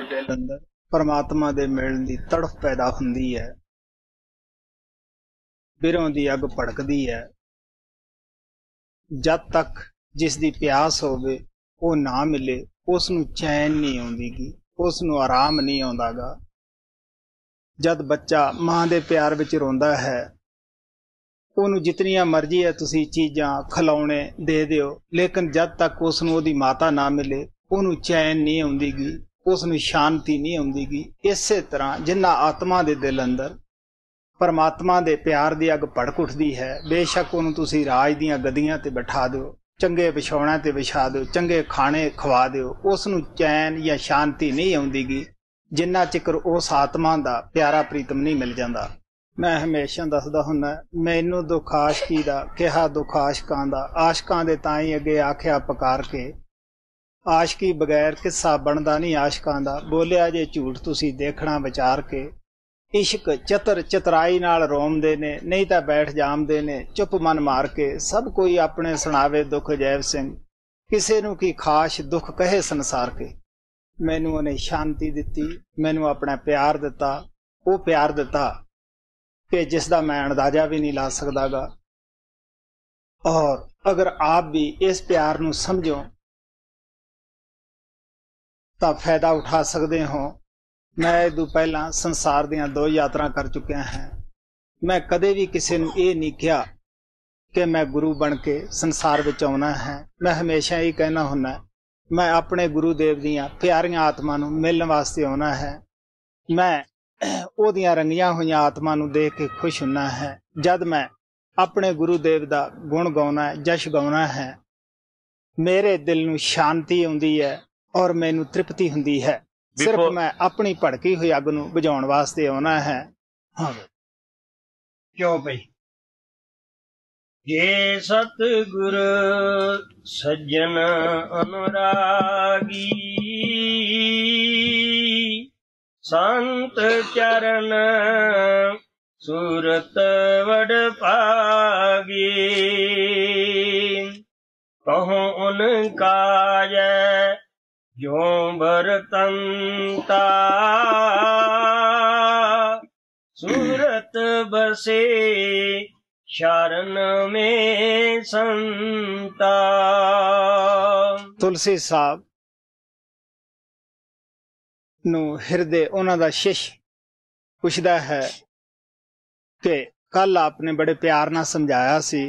दिल अंदर परमात्मा दे मिलण दी तड़फ पैदा हुंदी है। बिरों दी अग भड़कदी है। जद तक जिस दी प्यास होवे वो ना मिले उसनूं चैन नहीं आउंदीगी, उसनूं आराम नहीं आउंदागा। जद बच्चा मां दे प्यार विच रोंदा है, ਉਹਨੂੰ जितनियां मर्जी है तुसी चीज़ां खिलौने दे दिओ, लेकिन जद तक उसनूं ਉਹਦੀ माता ना मिले ਉਹਨੂੰ चैन नहीं आउंदीगी, उसनूं शांति नहीं आउंदीगी। इसे तरह जिन्ना आत्मा दे दिल अंदर परमात्मा दे प्यार दी अग भड़क उठदी है, बेशक ਉਹਨੂੰ तुसी राज दीआं गद्दियां ते बिठा दिओ, चंगे विछौणिਆਂ ते विछा दिओ, चंगे खाने खवा दिओ, उसनूं चैन या शांति नहीं आउंदीगी जिन्ना चिकर उस आत्मा दा प्यारा प्रीतम नहीं मिल जांदा। मैं हमेशा दसदा हुन्ना, मैनू दुख आशकी दा कहा दुख आशकां दा, आशकां दे ताई अगे आख्या पकार के, आशकी बगैर किस्सा बनदा नहीं आशकां दा, बोलिया जे झूठ तुसी देखना विचार के। इश्क चतर चतराई नाल रोमदे ने, नहीं तां बैठ जामदे ने चुप मन मार के। सब कोई अपने सुणावे दुख जैव सिंह, किसे नू की खाश दुख कहे संसार के। मैनू उहने शांति दिती, मैनू अपना प्यार दिता, वो प्यार दिता कि जिसका मैं अंदाजा भी नहीं ला सकदागा। और अगर आप भी इस प्यार नू समझो तो फायदा उठा सकते हो। मैं इदू पहला संसार दियां 2 यात्रा कर चुकिया हैं। मैं कदे भी किसी नू ये नहीं कहा कि मैं गुरु बन के संसार विच आउणा है। मैं हमेशा ही कहना हुन्ना, मैं अपने गुरुदेव दियां प्यारियां आत्मा नू मिलण वास्ते आउणा है। मैं ओदियां रंगियां होईयां आत्मा नू देख के खुश हुन्ना है। जद मैं अपने गुरुदेव दा गुण गाउणा है, जश गाउणा है, मेरे दिल नू शांति आउंदी है और मैनू तृप्ति हुंदी है। सिर्फ मैं अपनी भड़की हुई अग नू बुझाउण वास्ते आउणा है। हाँ क्यों भाई। जे सतगुर सज्जन अनुरागी, संत चरण सूरत वड पागी। कहो उनका जय जो बरतंता, सूरत बसे शरण में संता। तुलसी साहब नू हिरदे उन्हां दा शिश पुछदा है कि कल आपने बड़े प्यार नाल समझाया सी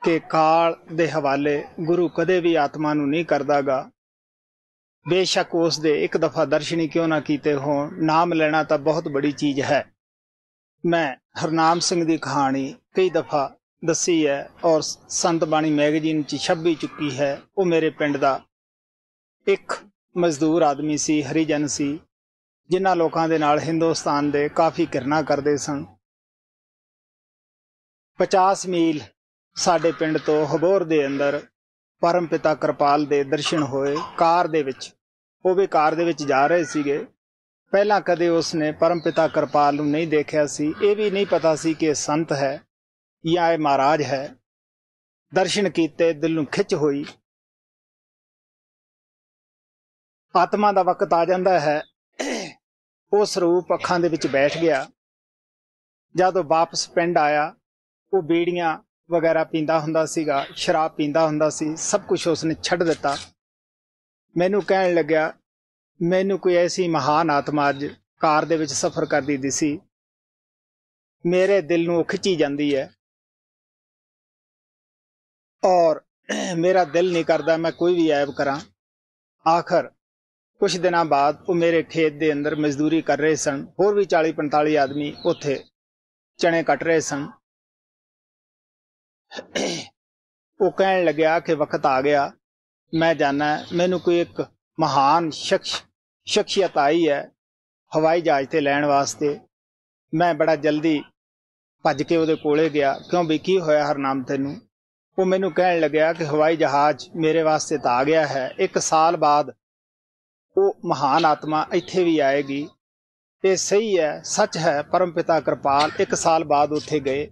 कि काल दे हवाले गुरु कदे भी आत्मा नू नहीं करदागा। बेशक उस दे एक दफा दर्शन ही क्यों ना कीते हो, नाम लेना तो बहुत बड़ी चीज है। मैं हरनाम सिंह दी कहानी कई दफा दसी है और संत बाणी मैगजीन च छप भी चुकी है। वो मेरे पिंड दा एक मजदूर आदमी सी, हरिजन सी, जिन्हां लोकां दे नाल हिंदुस्तान दे काफ़ी किरना करदे सन। 50 मील साडे पिंड तो हबोर दे अंदर परम पिता कृपाल दे दर्शन होए कार दे विच। वो भी कार दे विच जा रहे सीगे। पहला कदे उसने परम पिता कृपाल नूं नहीं देखिया सी। ये भी नहीं पता सी कि संत है या ये महाराज है। दर्शन कीते, दिल नूं खिच होई। आत्मा दा वक्त आ जांदा है, वो स्वरूप अखां दे विच बैठ गया। जदों वापस पिंड आया, वो बीड़ियां वगैरह पींदा हुंदा सीगा, शराब पींदा हुंदा सी, सब कुछ उसने छड्ड दिता। मैनू कहण लग्या, मैनू कोई ऐसी महान आत्मा अज कार दे विच सफर करदी दिसी, मेरे दिल नूं खिंची जांदी है और मेरा दिल नहीं करदा मैं कोई भी ऐब करां। आखिर कुछ दिनों बाद वो मेरे खेत दे अंदर मजदूरी कर रहे सन। होर भी 40-45 आदमी उत्थे चने कट रहे सन। वो कहण लग्या कि वक्त आ गया, मैं जाना, मैनू कोई एक महान शख्सियत आई है हवाई जहाज ते लैण वास्ते। मैं बड़ा जल्दी भज के उहदे कोले गया, क्यों भी की होया हरनाम तैनू। वो मैनू कहण लग्या कि हवाई जहाज मेरे वास्ते तो आ गया है, 1 साल बाद वो महान आत्मा इत्थे भी आएगी। ये सही है, सच है। परम पिता कृपाल 1 साल बाद उत्थे गए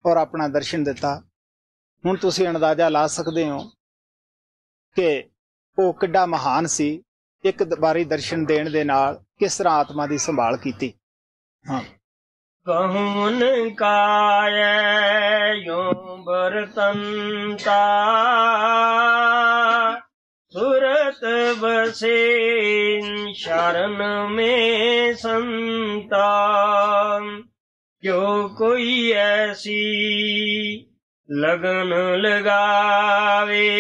और अपना दर्शन दिता। हुण तुसीं अंदाजा ला सकते हो कि वो किड्डा महान सी। ਇੱਕ ਵਾਰੀ ਦਰਸ਼ਨ ਦੇਣ ਦੇ ਨਾਲ ਕਿਸ ਤਰ੍ਹਾਂ ਆਤਮਾ ਦੀ ਸੰਭਾਲ ਕੀਤੀ। ਹਾਂ, कहून काय यो बरतंता सुरत बसे शरण में संता जो कोई ऐसी लगन लगावे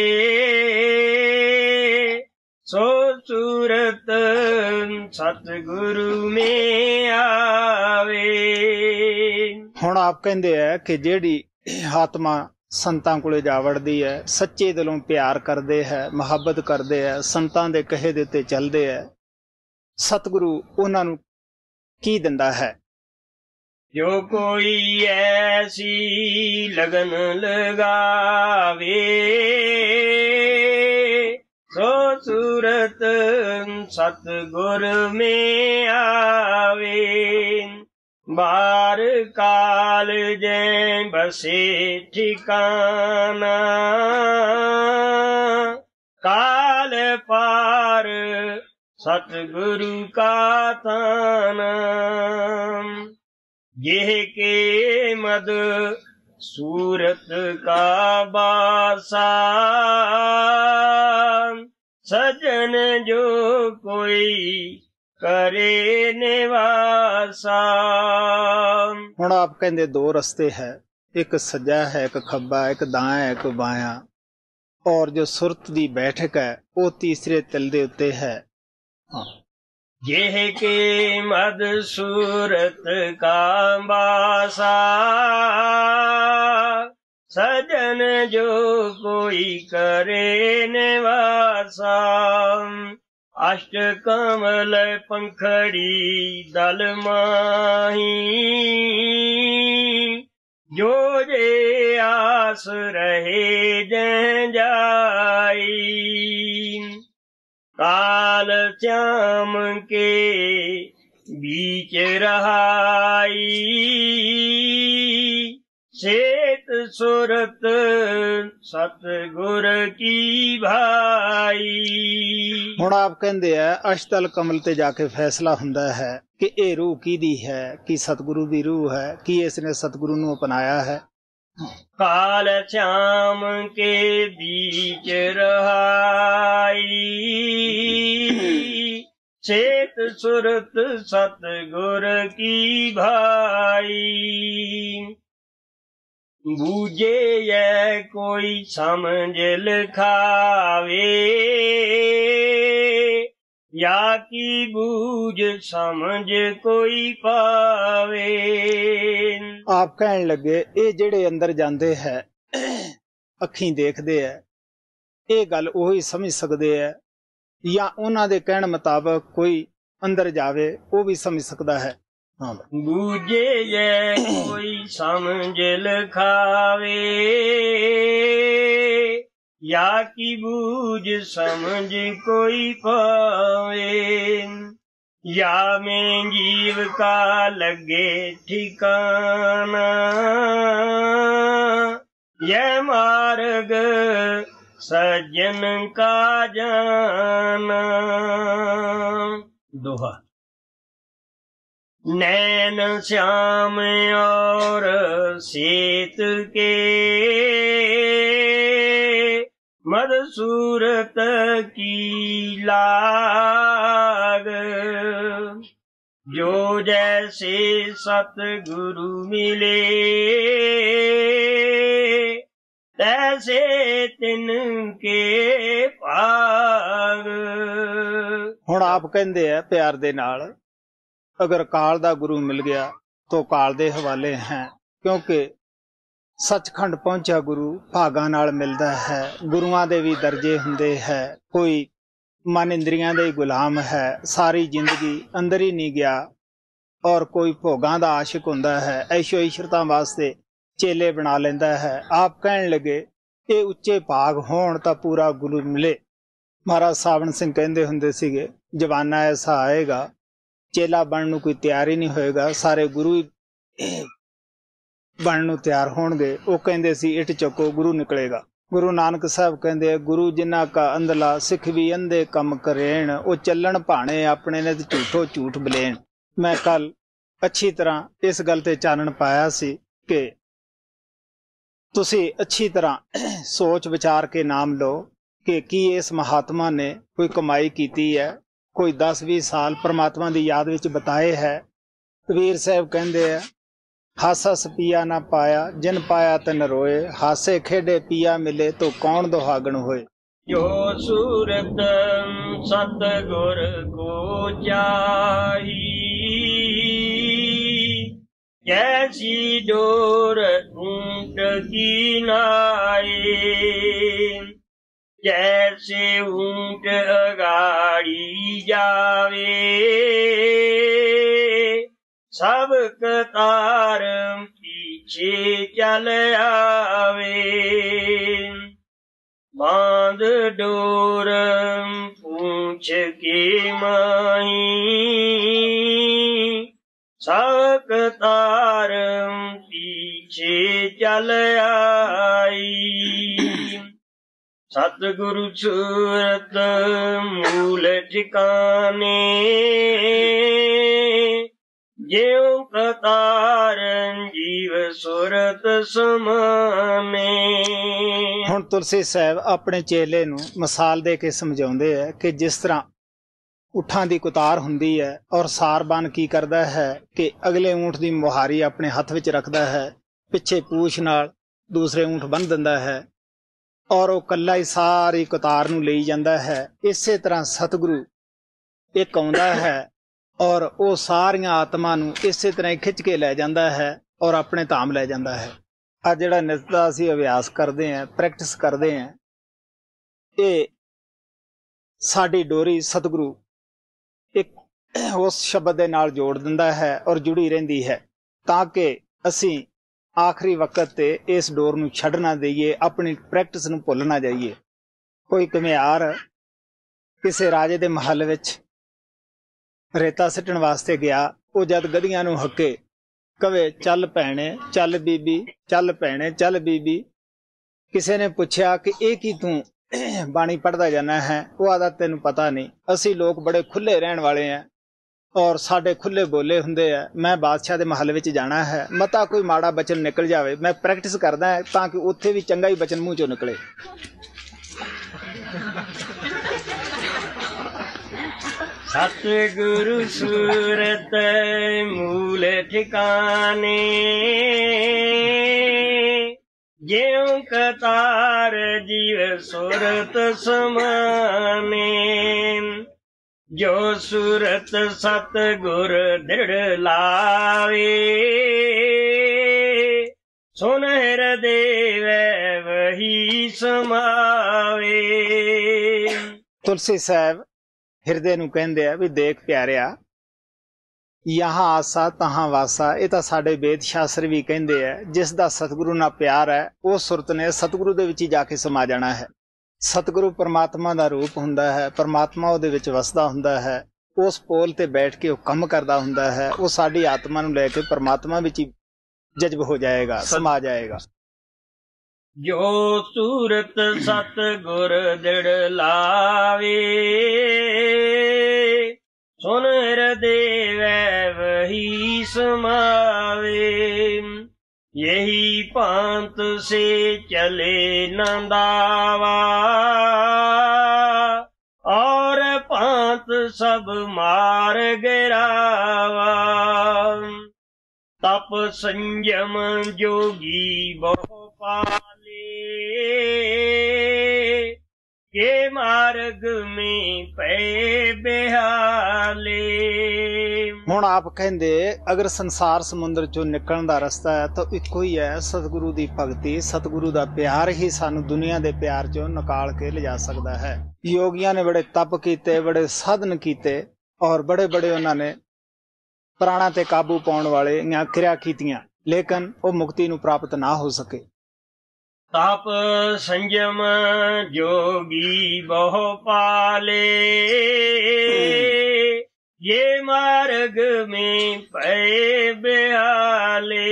सो सूरत सतगुरु में आवे। ਹੁਣ ਆਪ ਕਹਿੰਦੇ ਹੈ ਕਿ ਜਿਹੜੀ ਆਤਮਾ ਸੰਤਾਂ ਕੋਲੇ ਜਾ ਵੜਦੀ ਹੈ, ਸੱਚੇ ਦਿਲੋਂ ਪਿਆਰ ਕਰਦੇ ਹੈ, ਮੁਹੱਬਤ ਕਰਦੇ ਹੈ, ਸੰਤਾਂ ਦੇ ਕਹੇ ਦੇ ਉੱਤੇ ਚੱਲਦੇ ਹੈ, ਸਤਿਗੁਰੂ ਉਹਨਾਂ ਨੂੰ ਕੀ ਦਿੰਦਾ ਹੈ। जो कोई ऐसी लगन लगावे सो सूरत सतगुर में आवे बार काल जै बसे ठिकाना काल पार सतगुरु का ताना यह के मद सूरत का बासा सजन जो कोई करे निवासा। ਹੁਣ ਆਪ ਕਹਿੰਦੇ ਦੋ ਰਸਤੇ ਹੈ, ਇੱਕ ਸੱਜਾ ਹੈ, ਇੱਕ ਖੱਬਾ, ਇੱਕ ਦਾਇਆ ਹੈ, ਇੱਕ ਬਾਇਆ, ਔਰ ਜੋ ਸੁਰਤ ਦੀ ਬੈਠਕ ਹੈ ਉਹ ਤੀਸਰੇ ਤਿਲ ਦੇ ਉੱਤੇ ਹੈ। यह के मद सूरत का बासा सजन जो कोई करे निवासा अष्ट कमल पंखड़ी दल माही जो जे आस रहे जै जाई काल श्याम के बीच रहाई सेत सुरत सतगुर की भाई। ਹੁਣ ਆਪ ਕਹਿੰਦੇ ਆ ਅਸ਼ਤਲ ਕਮਲ ਤੇ ਜਾ ਕੇ ਫੈਸਲਾ ਹੁੰਦਾ ਹੈ ਕਿ ਇਹ ਰੂਹ ਕਿਹਦੀ ਹੈ, ਕਿ ਸਤਿਗੁਰੂ ਦੀ ਰੂਹ ਹੈ, ਕਿ ਇਸ ਨੇ ਸਤਿਗੁਰੂ ਨੂੰ ਅਪਣਾਇਆ ਹੈ। काल श्याम के बीच रहाई सेत सुरत सतगुर की भाई बूझे ये कोई समझ लिखावे या की बूझ समझ कोई पावे। ਆਪ ਕਹਿਣ ਲੱਗੇ ਇਹ ਜਿਹੜੇ ਅੰਦਰ ਜਾਂਦੇ ਹੈ, ਅੱਖੀਂ ਦੇਖਦੇ ਹੈ, ਇਹ ਗੱਲ ਉਹੀ ਸਮਝ ਸਕਦੇ ਹੈ, ਜਾਂ ਉਹਨਾਂ ਦੇ ਕਹਿਣ ਮੁਤਾਬਕ ਕੋਈ ਅੰਦਰ ਜਾਵੇ ਉਹ ਵੀ ਸਮਝ ਸਕਦਾ ਹੈ। ਬੂਝੇ ਜੇ ਕੋਈ ਸਮਝ ਲਿਖਾਵੇ या की बूझ समझ कोई पावे या में जीव का लगे ठिकाना यह मार्ग सज्जन का जाना। दोहा नैन श्याम और सीत के मद सूरत की लाग जो जैसे सतगुरु मिले तैसे तिनके भाग। ਹੁਣ ਆਪ ਕਹਿੰਦੇ ਆ ਪਿਆਰ ਦੇ ਨਾਲ ਅਗਰ ਕਾਲ ਦਾ ਗੁਰੂ ਮਿਲ ਗਿਆ ਤਾਂ ਕਾਲ ਦੇ ਹਵਾਲੇ ਹੈ, ਕਿਉਂਕਿ ਸੱਚਖੰਡ ਪਹੁੰਚਿਆ ਗੁਰੂ ਭਾਗਾਂ ਨਾਲ ਮਿਲਦਾ ਹੈ। ਗੁਰੂਆਂ ਦੇ ਵੀ ਦਰਜੇ ਹੁੰਦੇ ਹੈ, ਕੋਈ ਮਨ ਇੰਦਰੀਆਂ ਦੇ ਗੁਲਾਮ ਹੈ, ਸਾਰੀ ਜ਼ਿੰਦਗੀ ਅੰਦਰ ਹੀ ਨਹੀਂ ਗਿਆ, ਔਰ ਕੋਈ ਭੋਗਾਂ ਦਾ ਆਸ਼ਿਕ ਹੁੰਦਾ ਹੈ, ਐਸ਼ੋ ਇਸ਼ਰਤਾਂ ਵਾਸਤੇ ਚੇਲੇ ਬਣਾ ਲੈਂਦਾ ਹੈ। ਆਪ ਕਹਿਣ ਲੱਗੇ ਇਹ ਉੱਚੇ ਭਾਗ ਹੋਣ ਤਾਂ ਪੂਰਾ ਗੁਰੂ ਮਿਲੇ। ਮਹਾਰਾਜ ਸਾਵਣ ਸਿੰਘ ਕਹਿੰਦੇ ਹੁੰਦੇ ਸੀਗੇ ਜਵਾਨਾ ਐਸਾ ਆਏਗਾ ਚੇਲਾ ਬਣਨ ਨੂੰ ਕੋਈ ਤਿਆਰ ਹੀ ਨਹੀਂ ਹੋਏਗਾ, ਸਾਰੇ ਗੁਰੂ ਹੀ ਬਣਨ ਨੂੰ ਤਿਆਰ ਹੋਣਗੇ। ਉਹ ਕਹਿੰਦੇ ਸੀ ਇੱਟ ਚੱਕੋ ਗੁਰੂ ਨਿਕਲੇਗਾ। ਗੁਰੂ ਨਾਨਕ ਸਾਹਿਬ ਕਹਿੰਦੇ ਗੁਰੂ ਜਿਨ੍ਹਾਂ ਕਾ ਅੰਧਲਾ ਸਿੱਖ ਵੀ ਅੰਧੇ ਕੰਮ ਕਰੇਣ, ਉਹ ਚੱਲਣ ਭਾਣੇ ਆਪਣੇ ਨੇ ਤੇ ਝੂਠੋ ਝੂਠ ਬਲੇਣ। ਮੈਂ ਕੱਲ ਅੱਛੀ ਤਰ੍ਹਾਂ ਇਸ ਗੱਲ ਤੇ ਚਾਨਣ ਪਾਇਆ ਸੀ ਕਿ ਤੁਸੀਂ ਅੱਛੀ ਤਰ੍ਹਾਂ ਸੋਚ ਵਿਚਾਰ ਕੇ ਨਾਮ ਲਓ ਕਿ ਕੀ ਇਸ ਮਹਾਤਮਾ ਨੇ ਕੋਈ ਕਮਾਈ ਕੀਤੀ ਹੈ, ਕੋਈ 10-20 ਸਾਲ ਪਰਮਾਤਮਾ ਦੀ ਯਾਦ ਵਿੱਚ ਬਿਤਾਏ ਹੈ। ਕਬੀਰ ਸਾਹਿਬ ਕਹਿੰਦੇ ਆ, ਹਾਸਾ ਸਪੀਆ ਨਾ ਪਾਇਆ ਜਿਨ ਪਾਇਆ ਤਿਨ ਰੋਏ, ਹਾਸੇ ਖੇਡੇ ਪੀਆ ਮਿਲੇ ਤੋ ਕੌਣ ਦੁਹਾਗਣ ਹੋਏ। ਜੋ ਸੂਰਤ ਸਤ ਗੁਰ ਕੋ ਚਾਹੀ, ਜੈਸੀ ਡੋਰ ਊਂਟ ਕੀ ਨਾਏ, ਜੈਸੇ ਊਂਟ ਅਗਾੜੀ ਜਾਵੇ, ਸਭ ਕਤਾਰ ਪੀਛੇ ਚੱਲ ਆਵੇ। ਬਾਂਧ ਡੋਰ ਪੂਛ ਕੇ ਮਾਈ, ਸਭ ਕਤਾਰ ਪੀਛੇ ਚੱਲ ਆਈ। ਸਤਿਗੁਰੂ ਸੂਰਤ ਮੂਲ ਠਿਕਾਨੇ, ਜਿਉ ਕਤਾਰ ਜੀਵ ਸੁਰਤ ਸਮਾਨੇ। ਹੁਣ ਤੁਲਸੀ ਸਾਹਿਬ ਆਪਣੇ ਚੇਲੇ ਨੂੰ ਮਿਸਾਲ ਦੇ ਕੇ ਸਮਝਾਉਂਦੇ ਹੈ ਕਿ ਜਿਸ ਤਰ੍ਹਾਂ ਊਠਾਂ ਦੀ ਕੁਤਾਰ ਹੁੰਦੀ ਹੈ ਔਰ ਸਾਰਬਾਨ ਕੀ ਕਰਦਾ ਹੈ ਕਿ ਅਗਲੇ ਊਂਠ ਦੀ ਮੁਹਾਰੀ ਆਪਣੇ ਹੱਥ ਵਿੱਚ ਰੱਖਦਾ ਹੈ, ਪਿੱਛੇ ਪੂਛ ਨਾਲ ਦੂਸਰੇ ਊਂਠ ਬੰਨ੍ਹ ਦਿੰਦਾ ਹੈ ਔਰ ਉਹ ਇਕੱਲਾ ਹੀ ਸਾਰੀ ਕੁਤਾਰ ਨੂੰ ਲਈ ਜਾਂਦਾ ਹੈ। ਇਸੇ ਤਰ੍ਹਾਂ ਸਤਿਗੁਰੂ ਇੱਕ ਆਉਂਦਾ ਹੈ ਔਰ ਉਹ ਸਾਰੀਆਂ ਆਤਮਾ ਨੂੰ ਇਸੇ ਤਰ੍ਹਾਂ ਹੀ ਖਿੱਚ ਕੇ ਲੈ ਜਾਂਦਾ ਹੈ ਔਰ ਆਪਣੇ ਧਾਮ ਲੈ ਜਾਂਦਾ ਹੈ। ਆ ਜਿਹੜਾ ਨਿਤ ਦਾ ਅਸੀਂ ਅਭਿਆਸ ਕਰਦੇ ਹਾਂ, ਪ੍ਰੈਕਟਿਸ ਕਰਦੇ ਹਾਂ, ਇਹ ਸਾਡੀ ਡੋਰੀ ਸਤਿਗੁਰੂ ਇੱਕ ਉਸ ਸ਼ਬਦ ਦੇ ਨਾਲ ਜੋੜ ਦਿੰਦਾ ਹੈ ਔਰ ਜੁੜੀ ਰਹਿੰਦੀ ਹੈ, ਤਾਂ ਕਿ ਅਸੀਂ ਆਖਰੀ ਵਕਤ ਤੇ ਇਸ ਡੋਰ ਨੂੰ ਛੱਡ ਨਾ ਦੇਈਏ, ਆਪਣੀ ਪ੍ਰੈਕਟਿਸ ਨੂੰ ਭੁੱਲ ਨਾ ਜਾਈਏ। ਕੋਈ ਘੁਮਿਆਰ ਕਿਸੇ ਰਾਜੇ ਦੇ ਮਹੱਲ ਵਿੱਚ ਰੇਤਾ ਸਿੱਟਣ ਵਾਸਤੇ ਗਿਆ, ਉਹ ਜਦ ਗਧੀਆਂ ਨੂੰ ਹੱਕੇ ਕਵੇ ਚੱਲ ਭੈਣੇ ਚੱਲ ਬੀਬੀ, ਚੱਲ ਭੈਣੇ ਚੱਲ ਬੀਬੀ, ਕਿਸੇ ਨੇ ਪੁੱਛਿਆ ਕਿ ਇਹ ਕੀ ਤੂੰ ਬਾਣੀ ਪੜ੍ਹਦਾ ਜਾਣਾ ਹੈ? ਉਹ ਆਦਾ ਤੈਨੂੰ ਪਤਾ ਨਹੀਂ, ਅਸੀਂ ਲੋਕ ਬੜੇ ਖੁੱਲੇ ਰਹਿਣ ਵਾਲੇ ਹਾਂ ਔਰ ਸਾਡੇ ਖੁੱਲੇ ਬੋਲੇ ਹੁੰਦੇ ਆ। ਮੈਂ ਬਾਦਸ਼ਾਹ ਦੇ ਮਹੱਲ ਵਿੱਚ ਜਾਣਾ ਹੈ, ਮਤਾ ਕੋਈ ਮਾੜਾ ਬਚਨ ਨਿਕਲ ਜਾਵੇ, ਮੈਂ ਪ੍ਰੈਕਟਿਸ ਕਰਦਾ ਹੈ ਤਾਂ ਕਿ ਉੱਥੇ ਵੀ ਚੰਗਾ ਹੀ ਬਚਨ ਮੂੰਹ ਚੋਂ ਨਿਕਲੇ। ਸਤਿਗੁਰੂ ਸੂਰਤ ਮੂਲ ਠਿਕਾਨੇ, ਜਿਉ ਕਤਾਰ ਜੀਵ ਸੁਰਤ ਸਮਾਨੇ। ਜੋ ਸੂਰਤ ਸਤਿਗੁਰ ਦ੍ਰਿੜ ਲਾਵੇ, ਸੁਨ ਹਿਰਦੇ ਵੈ ਵਹੀ ਸਮਾਵੇ। ਤੁਲਸੀ ਸਾਹਿਬ ਹਿਰਦੇ ਨੂੰ ਕਹਿੰਦੇ ਆ ਵੀ ਦੇਖ ਪਿਆਰਿਆ, ਯਹਾਂ ਆਸਾ ਤਹਾਂ ਵਾਸਾ, ਇਹ ਤਾਂ ਸਾਡੇ ਵੇਦ ਸ਼ਾਸਤਰ ਵੀ ਕਹਿੰਦੇ ਆ, ਜਿਸ ਦਾ ਸਤਿਗੁਰੂ ਨਾਲ ਪਿਆਰ ਹੈ ਉਹ ਸੁਰਤ ਨੇ ਸਤਿਗੁਰੂ ਦੇ ਵਿੱਚ ਹੀ ਜਾ ਕੇ ਸਮਾ ਜਾਣਾ ਹੈ। ਸਤਿਗੁਰੂ ਪਰਮਾਤਮਾ ਦਾ ਰੂਪ ਹੁੰਦਾ ਹੈ, ਪਰਮਾਤਮਾ ਉਹਦੇ ਵਿੱਚ ਵਸਦਾ ਹੁੰਦਾ ਹੈ, ਉਸ ਪੋਲ ਤੇ ਬੈਠ ਕੇ ਉਹ ਕੰਮ ਕਰਦਾ ਹੁੰਦਾ ਹੈ, ਉਹ ਸਾਡੀ ਆਤਮਾ ਨੂੰ ਲੈ ਕੇ ਪਰਮਾਤਮਾ ਵਿੱਚ ਹੀ ਜਜ਼ਬ ਹੋ ਜਾਏਗਾ, ਸਮਾ ਜਾਏਗਾ। ਜੋ ਸੂਰਤ ਸਤਿਗੁਰ ਦ੍ਰਿੜ ਲਾਵੇ, ਸੁਨ ਹਿਰਦੇ ਵੈ ਵਹੀ ਸਮਾਵੇ। यही पांत से चले नंदावा, और पांत सब मार गिरावा। तप संयम जोगी बहु पाले, के मार्ग में पे बेहाले। ਹੁਣ ਆਪ ਕਹਿੰਦੇ ਅਗਰ ਸੰਸਾਰ ਸਮੁੰਦਰ ਚੋਂ ਨਿਕਲਣ ਦਾ ਰਸਤਾ ਹੈ ਤਾਂ ਇੱਕੋ ਹੀ ਹੈ, ਸਤਿਗੁਰੂ ਦੀ ਭਗਤੀ, ਸਤਿਗੁਰੂ ਦਾ ਪਿਆਰ ਹੀ ਸਾਨੂੰ ਦੁਨੀਆ ਦੇ ਪਿਆਰ ਚੋਂ ਨਿਕਾਲ ਕੇ ਲਿਜਾ ਸਕਦਾ ਹੈ। ਯੋਗੀਆਂ ਨੇ ਬੜੇ ਤਪ ਕੀਤੇ, ਬੜੇ ਸਾਧਨ ਕੀਤੇ ਔਰ ਬੜੇ ਬੜੇ ਉਹਨਾਂ ਨੇ ਪ੍ਰਾਣਾਂ ਤੇ ਕਾਬੂ ਪਾਉਣ ਵਾਲੇ ਕਿਰਿਆ ਕੀਤੀਆਂ, ਲੇਕਿਨ ਉਹ ਮੁਕਤੀ ਨੂੰ ਪ੍ਰਾਪਤ ਨਾ ਹੋ ਸਕੇ। तप संयम जोगी बहु पाले, ये मार्ग में पे बेहाले।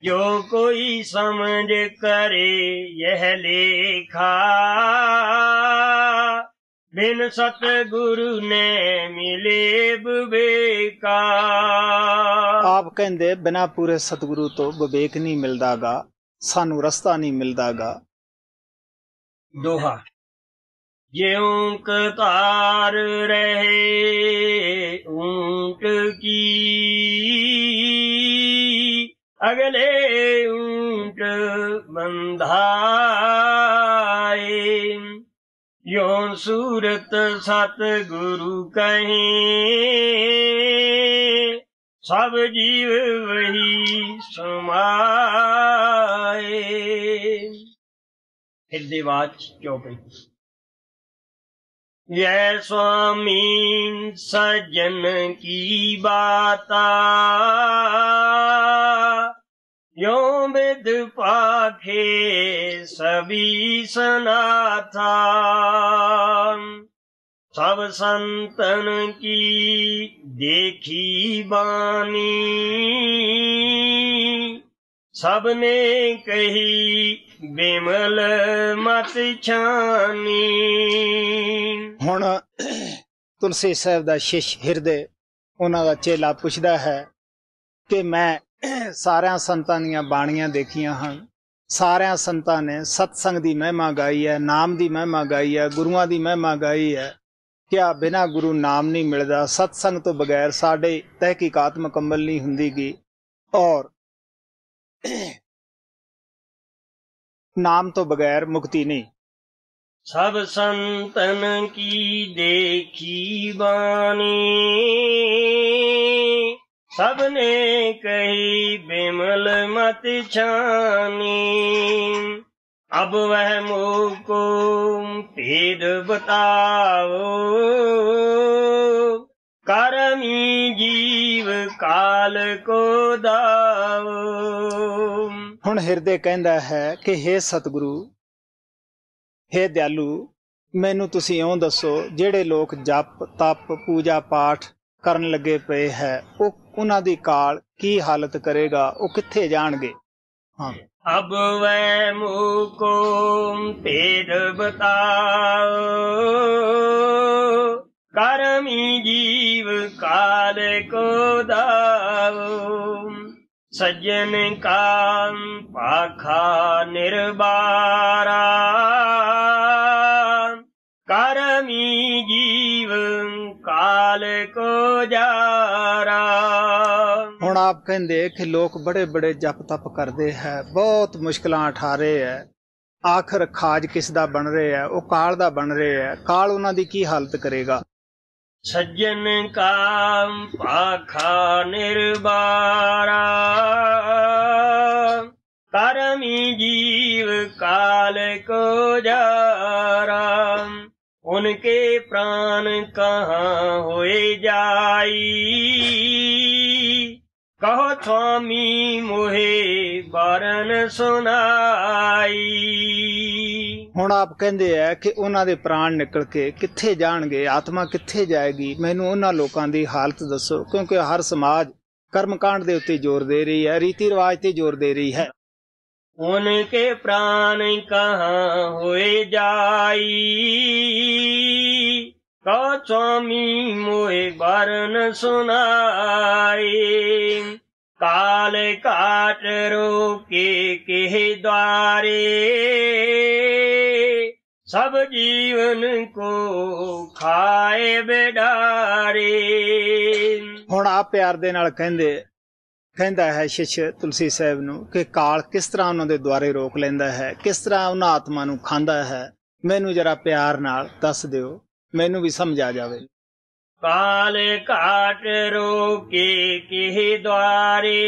जो कोई समझ करे यह लेखा, बिन सतगुरु ने मिले विवेका। ਆਪ ਕਹਿੰਦੇ ਬਿਨਾਂ ਪੂਰੇ ਸਤਿਗੁਰੂ ਤੋਂ ਵਿਵੇਕ ਨਹੀਂ ਮਿਲਦਾਗਾ, ਸਾਨੂੰ ਰਸਤਾ ਨਹੀਂ ਮਿਲਦਾਗਾ। ਦੋਹਾ ਜਿਉਂ ਕਤਾਰ ਰਹੇ ਊਂਟ ਕੀ, ਅਗਲੇ ਊਂਟ ਬੰਧਾਏ। ਯੋਂ ਸੂਰਤ ਸਤਿਗੁਰੂ ਕਹੇ, ਸਭ ਜੀਵ ਵਹੀ ਸਮਾਏ। ਹਿਰਦੇਵਾਚ ਚੌਪਈ। ਜੈ स्वामी सज्जन की बाता, यो विद पाखे सभी सनाथा। सब संतन की देखी बानी, सबने कही ਬਿਮਲ ਮਤ ਛਾਨੀ। ਹੁਣ ਤੁਲਸੀ ਸਾਹਿਬ ਦਾ ਸ਼ਿਸ਼ ਹਿਰਦੇ ਉਹਨਾਂ ਦਾ ਚੇਲਾ ਪੁੱਛਦਾ ਹੈ ਕਿ ਮੈਂ ਸਾਰਿਆਂ ਸੰਤਾਂ ਦੀਆਂ ਬਾਣੀਆਂ ਦੇਖੀਆਂ ਹਨ, ਸਾਰਿਆਂ ਸੰਤਾਂ ਨੇ ਸਤਸੰਗ ਦੀ ਮਹਿਮਾ ਗਾਈ ਹੈ, ਨਾਮ ਦੀ ਮਹਿਮਾ ਗਾਈ ਹੈ, ਗੁਰੂਆਂ ਦੀ ਮਹਿਮਾ ਗਾਈ ਹੈ। ਕਿਆ ਬਿਨਾਂ ਗੁਰੂ ਨਾਮ ਨਹੀਂ ਮਿਲਦਾ? ਸਤਸੰਗ ਤੋਂ ਬਗੈਰ ਸਾਡੇ ਤਹਿਕੀਕਾਤ ਮੁਕੰਮਲ ਨਹੀਂ ਹੁੰਦੀਗੀ ਔਰ नाम तो बगैर मुक्ति नहीं। सब संतन की देखी बानी, सबने कही बिमल मत छानी। अब वह मोको भेद बताओ, करमी जीव काल को दाओ। ਹੁਣ ਹਿਰਦੇ ਕਹਿੰਦਾ ਹੈ ਕਿ ਹੇ ਸਤਿਗੁਰੂ, ਹੇ ਦਿਆਲੂ, ਮੈਨੂੰ ਤੁਸੀਂ ਇਉਂ ਦੱਸੋ, ਜਿਹੜੇ ਲੋਕ ਜਪ ਤਪ ਪੂਜਾ ਪਾਠ ਕਰਨ ਲੱਗੇ ਪਏ ਹੈ, ਉਹਨਾਂ ਦੀ ਕਾਲ ਕੀ ਹਾਲਤ ਕਰੇਗਾ? ਉਹ ਕਿੱਥੇ ਜਾਣਗੇ? ਹਾਂ। ਅਬ ਵੈ ਮੁਕੋ ਭੇਦ ਬਤਾਓ, ਕਰਮੀ ਜੀਵ ਕਾਲ ਕੋ ਦਾਓ। सज्जन का पाखा निर्बारा, करमी जीव काल को जारा। ਹੁਣ ਆਪ ਕਹਿੰਦੇ ਕਿ ਲੋਕ ਬੜੇ ਬੜੇ ਜਪ ਤਪ ਕਰਦੇ ਹੈ, ਬਹੁਤ ਮੁਸ਼ਕਲਾਂ ਉਠਾ ਰਹੇ ਹੈ, ਆਖਰ ਖਾਜ ਕਿਸ ਦਾ ਬਣ ਰਿਹਾ ਹੈ? ਉਹ ਕਾਲ ਦਾ ਬਣ ਰਿਹਾ ਹੈ। ਕਾਲ ਉਹਨਾਂ ਦੀ ਕੀ ਹਾਲਤ ਕਰੇਗਾ? सज्जन का पाखा निर्बारा, करमी जीव काल को जारा। उनके प्राण कहाँ होए जाई, कहो स्वामी मोहे बरन सुनाई। ਹੁਣ ਆਪ ਕਹਿੰਦੇ ਹੈ ਕਿ ਉਹਨਾਂ ਦੇ ਪ੍ਰਾਣ ਨਿਕਲ ਕੇ ਕਿੱਥੇ ਜਾਣਗੇ? ਆਤਮਾ ਕਿੱਥੇ ਜਾਏਗੀ? ਮੈਨੂੰ ਉਹਨਾਂ ਲੋਕਾਂ ਦੀ ਹਾਲਤ ਦੱਸੋ, ਕਿਉਂਕਿ ਹਰ ਸਮਾਜ ਕਰਮਕਾਂਡ ਦੇ ਉੱਤੇ ਜ਼ੋਰ ਦੇ ਰਹੀ ਹੈ, ਰੀਤੀ ਰਿਵਾਜ ਤੇ ਜ਼ੋਰ ਦੇ ਰਹੀ ਹੈ। उनके प्राण कहाँ होए जाई, कहो स्वामी मोहे बरन सुनाई। काल काट रोके के द्वारे, सब जीवन को खाए बेडारे। ਹੁਣ ਆਪ ਪਿਆਰ ਦੇ ਨਾਲ ਕਹਿੰਦਾ ਹੈ ਸ਼ਿਸ਼ ਤੁਲਸੀ ਸਾਹਿਬ ਨੂੰ ਕਿ ਕਾਲ ਕਿਸ ਤਰ੍ਹਾਂ ਉਹਨਾਂ ਦੇ ਦੁਆਰੇ ਰੋਕ ਲੈਂਦਾ ਹੈ, ਕਿਸ ਤਰ੍ਹਾਂ ਉਹਨਾਂ ਆਤਮਾ ਨੂੰ ਖਾਂਦਾ ਹੈ। ਮੈਨੂੰ ਜਰਾ ਪਿਆਰ ਨਾਲ ਦੱਸ ਦਿਓ, ਮੈਨੂੰ ਵੀ ਸਮਝ ਆ ਜਾਵੇ। काल काट रोके के द्वारे,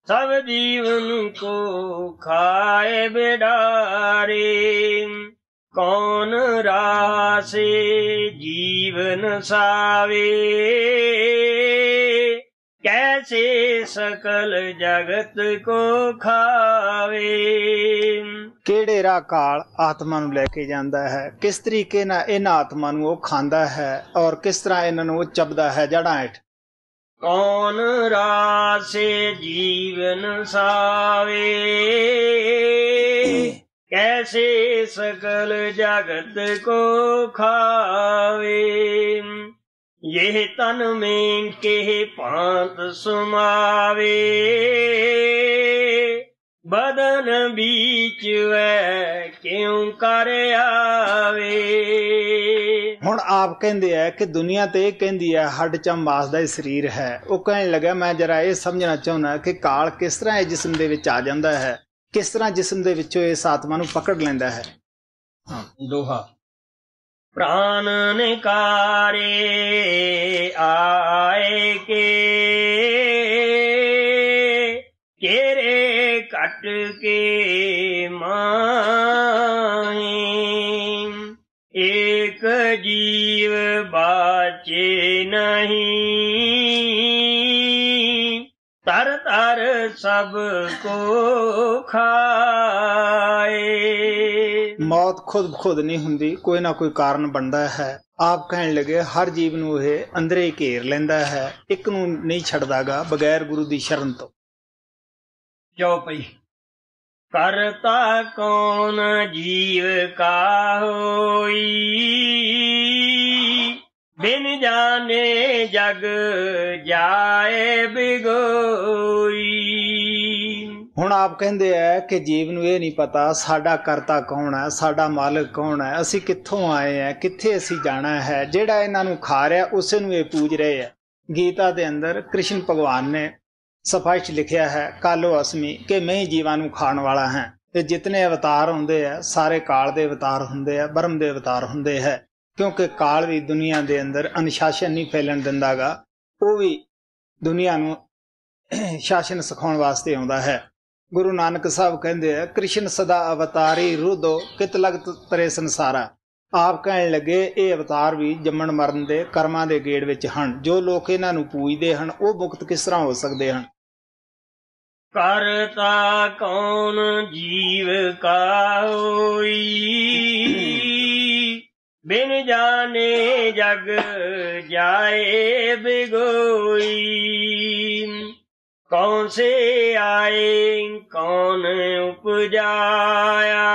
सब जीवन को खाए बेडारे। कौन राह से जीवन सावे, कैसे सकल जगत को खावे। ਕਿਹੜੇ ਰਾਹ ਕਾਲ ਆਤਮਾ ਨੂੰ ਲੈ ਕੇ ਜਾਂਦਾ ਹੈ, ਕਿਸ ਤਰੀਕੇ ਨਾਲ ਇਹਨਾਂ ਆਤਮਾ ਨੂੰ ਉਹ ਖਾਂਦਾ ਹੈ ਔਰ ਕਿਸ ਤਰ੍ਹਾਂ ਇਹਨਾਂ ਨੂੰ ਉਹ ਚੱਬਦਾ ਹੈ ਜੜ੍ਹਾਂ ਹੇਠ। ਕੌਣ ਰਾਸੇ ਜੀਵਨ ਸਾਵੇ कैसे सकल जगत को खावे यह तन में के पांत सुमावे बदन बीच वह क्यों कर आवे। ਹੁਣ ਆਪ ਕਹਿੰਦੇ ਆ ਕਿ ਦੁਨੀਆ ਤੇ ਇਹ ਕਹਿੰਦੀ ਹੈ ਹੱਡ ਚਮ ਮਾਸ ਦਾ ਹੀ ਸਰੀਰ ਹੈ। ਉਹ ਕਹਿਣ ਲੱਗਾ ਮੈਂ ਜਰਾ ਇਹ ਸਮਝਣਾ ਚਾਹੁੰਦਾ ਕਿ ਕਾਲ ਕਿਸ ਤਰ੍ਹਾਂ ਇਹ ਜਿਸਮ ਦੇ ਵਿੱਚ ਆ ਜਾਂਦਾ ਹੈ, ਕਿਸ ਤਰ੍ਹਾਂ ਜਿਸਮ ਦੇ ਵਿੱਚੋਂ ਇਸ ਆਤਮਾ ਨੂੰ ਪਕੜ ਲੈਂਦਾ ਹੈ। ਦੋਹਾ ਪ੍ਰਾਨ ਨਿਕਾਰੇ ਆਏ ਕੇ ਕੇਰੇ ਕੱਟ ਕੇ ਮਾਹੀ ਏਕ ਜੀਵ ਬਾਚੇ ਨਹੀਂ तर तर सब को खाए। मौत खुद खुद नहीं हुंदी, कोई ना कोई कारण बनता है। आप कहन लगे हर जीव नूं इह अंदरे ही घेर लैंदा है, एक नूं नहीं छड्दागा बगैर गुरु दी शरण तो। चौपई करता कौन जीव का होई बिन जाने जग जाए बिगोई। ਹੁਣ ਆਪ ਕਹਿੰਦੇ ਆ ਕਿ ਜੀਵ ਨੂੰ ਇਹ ਨਹੀਂ ਪਤਾ ਸਾਡਾ ਕਰਤਾ ਕੌਣ ਹੈ, ਸਾਡਾ ਮਾਲਕ ਕੌਣ ਹੈ, ਅਸੀਂ ਕਿੱਥੋਂ ਆਏ ਆ, ਕਿੱਥੇ ਅਸੀਂ ਜਾਣਾ ਹੈ। ਜਿਹੜਾ ਇਹਨਾਂ ਨੂੰ ਖਾ ਰਿਹਾ ਉਸੇ ਨੂੰ ਇਹ ਪੂਜ ਰਹੇ ਆ। ਗੀਤਾ ਦੇ ਅੰਦਰ ਕ੍ਰਿਸ਼ਨ ਭਗਵਾਨ ਨੇ ਸਪਸ਼ਟ ਲਿਖਿਆ ਹੈ ਕਾਲੋ ਅਸਮੀ ਕਿ ਮੈਂ ਹੀ ਜੀਵਾਂ ਨੂੰ ਖਾਣ ਵਾਲਾ ਹਾਂ। ਤੇ ਜਿਤਨੇ ਅਵਤਾਰ ਹੁੰਦੇ ਆ ਸਾਰੇ ਕਾਲ ਦੇ ਅਵਤਾਰ ਹੁੰਦੇ ਆ, ਬ੍ਰਹਮ ਦੇ ਅਵਤਾਰ ਹੁੰਦੇ ਹੈ। ਕਿਉਂਕਿ ਕਾਲ ਵੀ ਦੁਨੀਆ ਦੇ ਅੰਦਰ ਅਨੁਸ਼ਾਸਨ ਨਹੀਂ ਫੈਲਣ ਦਿੰਦਾਗਾ, ਉਹ ਵੀ ਦੁਨੀਆ ਨੂੰ ਸ਼ਾਸਨ ਸਿਖਾਉਣ ਵਾਸਤੇ ਆਉਂਦਾ ਹੈ। ਗੁਰੂ ਨਾਨਕ ਸਾਹਿਬ ਕਹਿੰਦੇ ਆ ਕ੍ਰਿਸ਼ਨ ਸਦਾ ਅਵਤਾਰੀ ਰੁਦੋ ਕਿਤ ਲਗਤ ਤਰੇ ਸੰਸਾਰਾ। ਆਪ ਕਹਿਣ ਲੱਗੇ ਇਹ ਅਵਤਾਰ ਵੀ ਜੰਮਣ ਮਰਨ ਦੇ ਕਰਮਾਂ ਦੇ ਗੇੜ ਵਿੱਚ ਹਨ। ਜੋ ਲੋਕ ਇਹਨਾਂ ਨੂੰ ਪੂਜਦੇ ਹਨ ਉਹ ਮੁਕਤ ਕਿਸ ਤਰ੍ਹਾਂ ਹੋ ਸਕਦੇ ਹਨ। ਕਰਤਾ ਕੌਣ ਜੀਵ ਕਾ ਹੋਈ बिन जाने जग जाए बिगोई। कौन से आए कौन उपजाया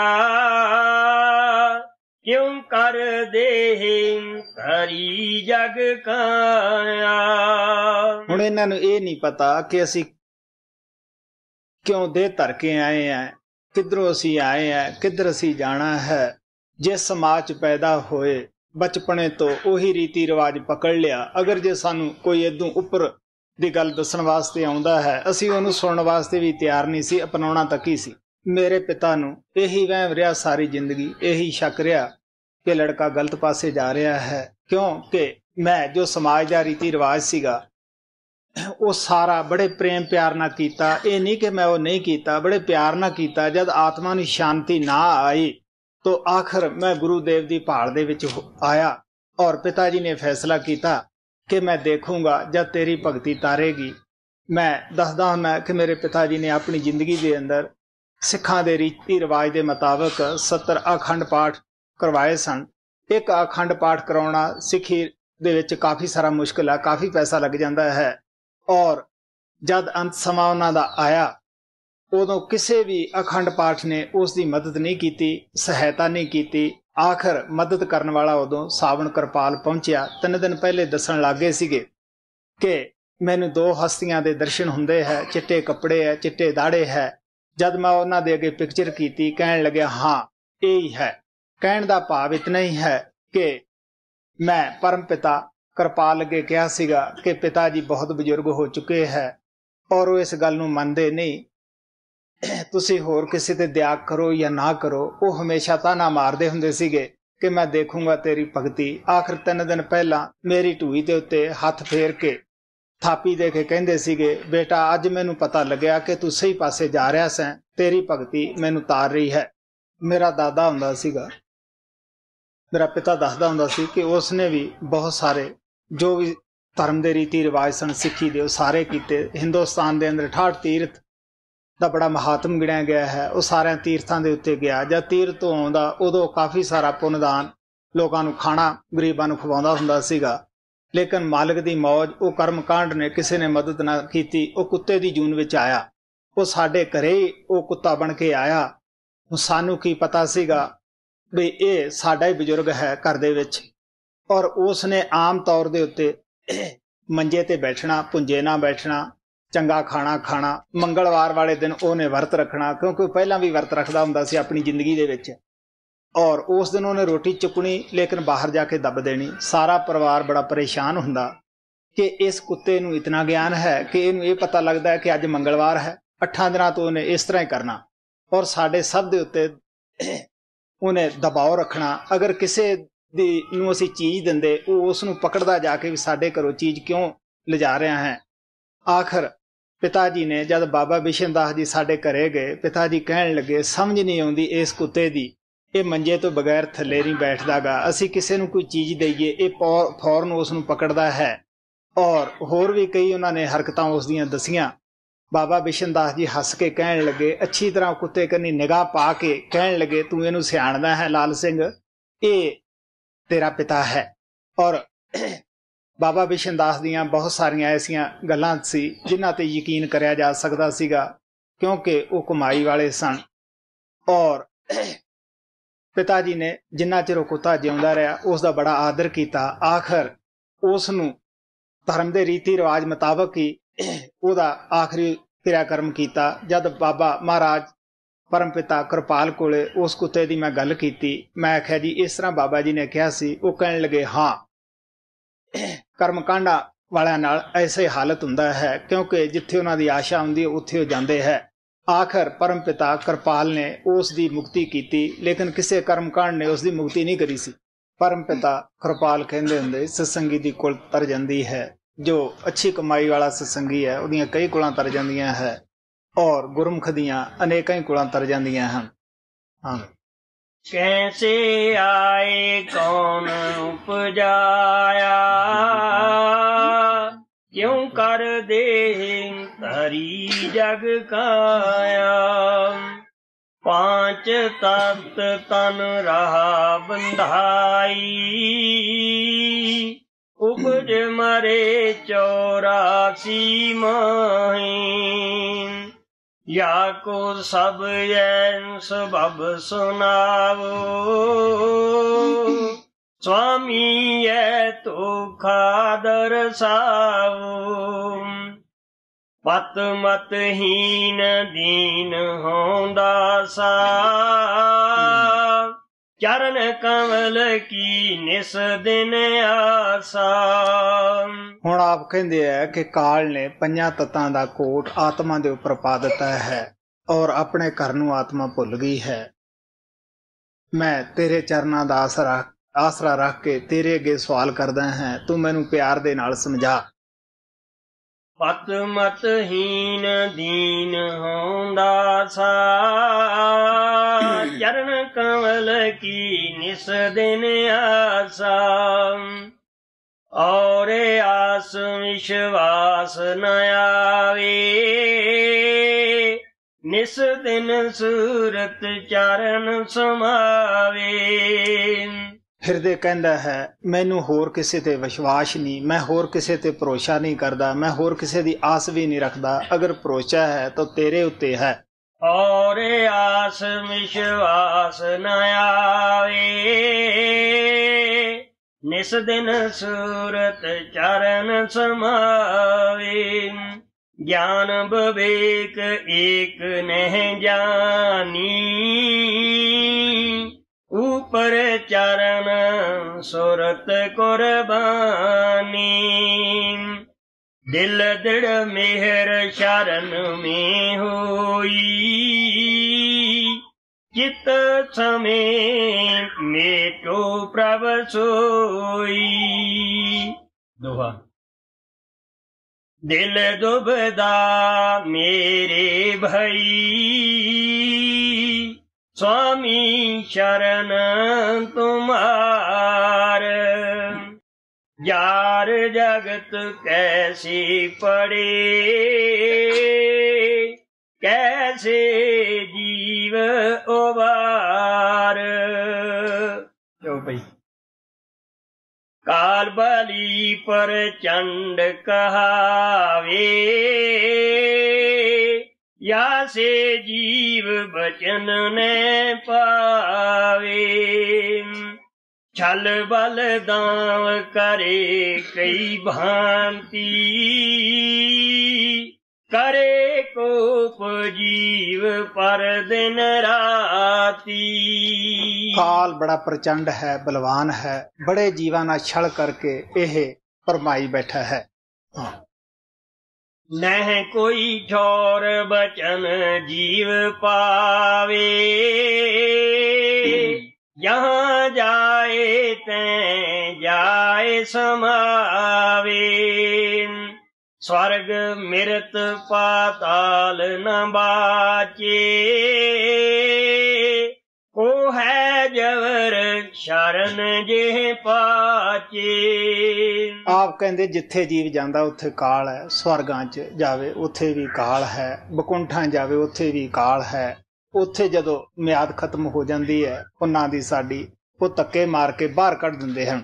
क्यों कर दे करी जग काया। ਹੁਣ ਇਹਨਾਂ ਨੂੰ ਇਹ ਨਹੀਂ ਪਤਾ ਕਿ ਅਸੀਂ ਕਿਉਂ ਦੇਹ ਧਰ ਕੇ ਆਏ ਆ, ਕਿੱਧਰੋਂ ਅਸੀਂ ਆਏ ਆ, ਕਿੱਧਰ ਅਸੀਂ ਜਾਣਾ ਹੈ। ਜਿਸ ਸਮਾਜ 'ਚ ਪੈਦਾ ਹੋਏ ਬਚਪਨੇ ਤੋਂ ਉਹੀ ਰੀਤੀ ਰਿਵਾਜ ਪਕੜ ਲਿਆ। ਅਗਰ ਜੇ ਸਾਨੂੰ ਕੋਈ ਇਦੋਂ ਉੱਪਰ ਦੀ ਗੱਲ ਦੱਸਣ ਵਾਸਤੇ ਆਉਂਦਾ ਹੈ ਅਸੀਂ ਉਹਨੂੰ ਸੁਣਨ ਵਾਸਤੇ ਵੀ ਤਿਆਰ ਨਹੀਂ ਸੀ, ਅਪਣਾਉਣਾ ਤੱਕ ਹੀ ਸੀ। ਮੇਰੇ ਪਿਤਾ ਨੂੰ ਇਹੀ ਵਹਿਮ ਰਿਹਾ ਸਾਰੀ ਜ਼ਿੰਦਗੀ, ਇਹੀ ਸ਼ੱਕ ਰਿਹਾ ਕਿ ਲੜਕਾ ਗਲਤ ਪਾਸੇ ਜਾ ਰਿਹਾ ਹੈ। ਕਿਉਂਕਿ ਮੈਂ ਜੋ ਸਮਾਜ ਦਾ ਰੀਤੀ ਰਿਵਾਜ ਸੀਗਾ ਉਹ ਸਾਰਾ ਬੜੇ ਪ੍ਰੇਮ ਪਿਆਰ ਨਾਲ ਕੀਤਾ। ਇਹ ਨਹੀਂ ਕਿ ਮੈਂ ਉਹ ਨਹੀਂ ਕੀਤਾ, ਬੜੇ ਪਿਆਰ ਨਾਲ ਕੀਤਾ। ਜਦ ਆਤਮਾ ਨੂੰ ਸ਼ਾਂਤੀ ਨਾ ਆਈ तो आखिर मैं गुरुदेव की भाल दे विच आया और पिताजी ने फैसला किया कि मैं देखूंगा जब तेरी भगती तारेगी। मैं दसदा हुंदा कि मेरे पिताजी ने अपनी जिंदगी के अंदर सिखां दे रीति रिवाज के मुताबिक 70 अखंड पाठ करवाए सन। एक अखंड पाठ करवाना सिखी दे विच काफ़ी सारा मुश्किल है, काफ़ी पैसा लग जाता है। और जद अंत समा उन्हां दा आया उदों किसी भी अखंड पाठ ने उसकी मदद नहीं की, सहायता नहीं की। आखिर मदद करने वाला उदों सावन कृपाल पहुंचया। 3 दिन पहले दसन लग गए सीगे कि मैनू 2 हस्तियां दे दर्शन हुंदे है, चिट्टे कपड़े है, चिट्टे दाड़े है। जद मैं उन्हां दे अगे पिक्चर की कहन लगे हाँ यही है। कहण दा भाव इतना ही है कि मैं परम पिता कृपाल अगे कहा सीगा कि पिता जी बहुत बजुर्ग हो चुके है और वो इस गल नूं मनदे नहीं। तुसी होर किसी ते दया करो या ना करो, वो हमेशा ताना मारदे हुंदे सीगे कि मैं देखूंगा तेरी भगती। आखिर 3 दिन पहला मेरी ढूई दे उत्ते हथ फेर के थापी दे के कहंदे सीगे बेटा अज मैनू पता लग्या कि तू सही पासे जा रहा सैं, तेरी भगती मैनू तार रही है। मेरा दादा हुंदा सीगा, मेरा पिता दसदा हुंदा सी कि उसने भी बहुत सारे जो भी धर्म के रीति रिवाज सन सिखी दे सारे कीते। हिंदुस्तान के अंदर 68 तीर्थ ਦਾ बड़ा महात्म गिणिया गया है। वो सारे तीर्थों के उत्ते गया। जब तीर्थ तो आउंदा उदों काफ़ी सारा पुनदान लोगों को खाना गरीबां नूं खवाउंदा हुंदा सीगा। लेकिन मालिक दी मौज, वो कर्म कांड ने किसी ने मदद ना की। वो कुत्ते दी जून विच आया, वो साडे घरे ही वो कुत्ता बन के आया। सानू की पता सीगा भी ये साडा ही बजुर्ग है घर दे विच। और उसने आम तौर दे उत्ते मंजे ते बैठना, भुंजे ना बैठना, चंगा खाना खाना। मंगलवार वाले दिन उन्हें वर्त रखना, क्योंकि पहला भी वर्त रखदा हुंदा सी अपनी जिंदगी दे विच। और उस दिन उन्हें रोटी चुकनी, लेकिन बाहर जाके दब देनी। सारा परिवार बड़ा परेशान हुंदा कि इस कुत्ते नूं इतना ज्ञान है कि इनू ये पता लगता है कि अज मंगलवार है, 8 दिनां तो उन्हें इस तरह ही करना। और साडे सब दे उत्ते उन्हें दबाव रखना। अगर किसी नूं असीं चीज़ दिंदे, वो उसनूं पकड़दा जाके भी साडे घरों चीज़ क्यों लिजा रहा है। आखिर पिता जी ने जब बाबा बिशन दास जी साडे घरे गए, पिता जी कहण लगे समझ नहीं आउंदी इस कुत्ते दी, ये मंजे तो बगैर थले नहीं बैठदा गा। असीं किसी नूं कोई चीज़ दईए, ये फौरन उसनूं पकड़दा है। और होर भी कई उन्होंने हरकतां उसदियां दसियां। बाबा बिशन दास जी हस के कहण लगे, अच्छी तरह कुत्ते कन्नी निगाह पा के कहण लगे, तू इहनूं सियाणदा है लाल सिंह, ये तेरा पिता है। और बाबा बिशन दास दियां बहुत सारियां ऐसियां गल्लां सी जिन्हां ते यकीन करिया जा सकदा सीगा, क्योंकि वो कमाई वाले सन। और पिता जी ने जिन्ना चिर कुत्ता जिउंदा रहा उसका बड़ा आदर किया। आखिर उसनूं धर्म के रीति रिवाज मुताबक ही उसका आखिरी क्रियाक्रम किया। जब बाबा महाराज परम पिता कृपाल कोले उस कुत्ते की मैं गल की, मैं आख्या जी इस तरह बाबा जी ने कहा सी। वो कहन लगे हाँ, कर्मकांडा वालियां नाल ऐसे हालत हुंदा है, क्योंकि जिथे उन्हां दी आशा हुंदी है उत्थे जांदे है। आखिर परम पिता कृपाल ने उसकी मुक्ति की, लेकिन किसी कर्मकांड ने उसकी मुक्ति नहीं करी सी। परम पिता कृपाल कहंदे हुंदे सत्संगी दी कुल तर जांदी है। जो अच्छी कमाई वाला सत्संगी है उहदियां कई कुलां तर जांदियां है, और गुरमुख दियां अनेकां ही कुलां तर जांदियां हन। हाँ। कैसे आए कौन उपजाया, क्यों कर दे धरी जग काया। 5 तत्त तन रहा बंधाई, उपज मरे 84 माही। या को सब ऐन सबब सुनावो, स्वामी ये तो खादर सावो। पत मत हीन दीन होंदा सा, चरण कमल की निस दिन आसा। हुण आप कहंदे है कि काल ने 5 तत्तां दा कोट आत्मा दे उपर पा दिता है, और अपने घर नूं आत्मा भुल गई है। मैं तेरे चरनां दा आसरा रख के तेरे अगे सवाल करदा है, तू मैनू प्यार दे नाल समझा। पत मत हीन दीन होंदा सा, चरण कमल की निस दिन आसा। और आस विश्वास न आवे, निस दिन सूरत चरण समावे। हिरदे कहंदा है मैनू होर किसी ते विश्वास नहीं, मैं होर किसी ते भरोसा नहीं करदा, मैं होर किसी दी आस भी नहीं रखदा। अगर भरोसा है तो तेरे उत्ते है। और आस विश्वास न आवे, निस दिन सूरत चरण समावे। ज्ञान विवेक एक नह जानी, ऊपर चरण सुरत कुर्बानी। दिल दृढ़ मेहर शरण में होई, चित समय मेटो प्रभ सोई। दोहा। दिल दुबदा मेरे भई, स्वामी शरण तुम्हार। जार जगत कैसी पड़े, कैसे जीव उबार। चौपाई। काल बली प्रचंड कहावे, या से जीव बचन ने पावे। छल बल दाव करे कई भांति, करे कोप जीव पर दिन राती। काल बड़ा प्रचंड है, बलवान है, बड़े जीवां नाल छल करके यह फरमाई बैठा है। नह कोई ठौर बचन जीव पावे, जहाँ जाए तैं जाए समावे। स्वर्ग मृत पाताल न बाचे, को है जवर शरण जे पाचे। आप कहंदे जिथे जीव जांदा उत्थे काल है, स्वर्गां च जावे उत्थे भी काल है, बकुंठां जावे उत्थे भी काल है। उत्थे जदों मियाद खत्म हो जांदी है उन्हां दी साडी वो धक्के मार के बाहर कढ दिंदे हन।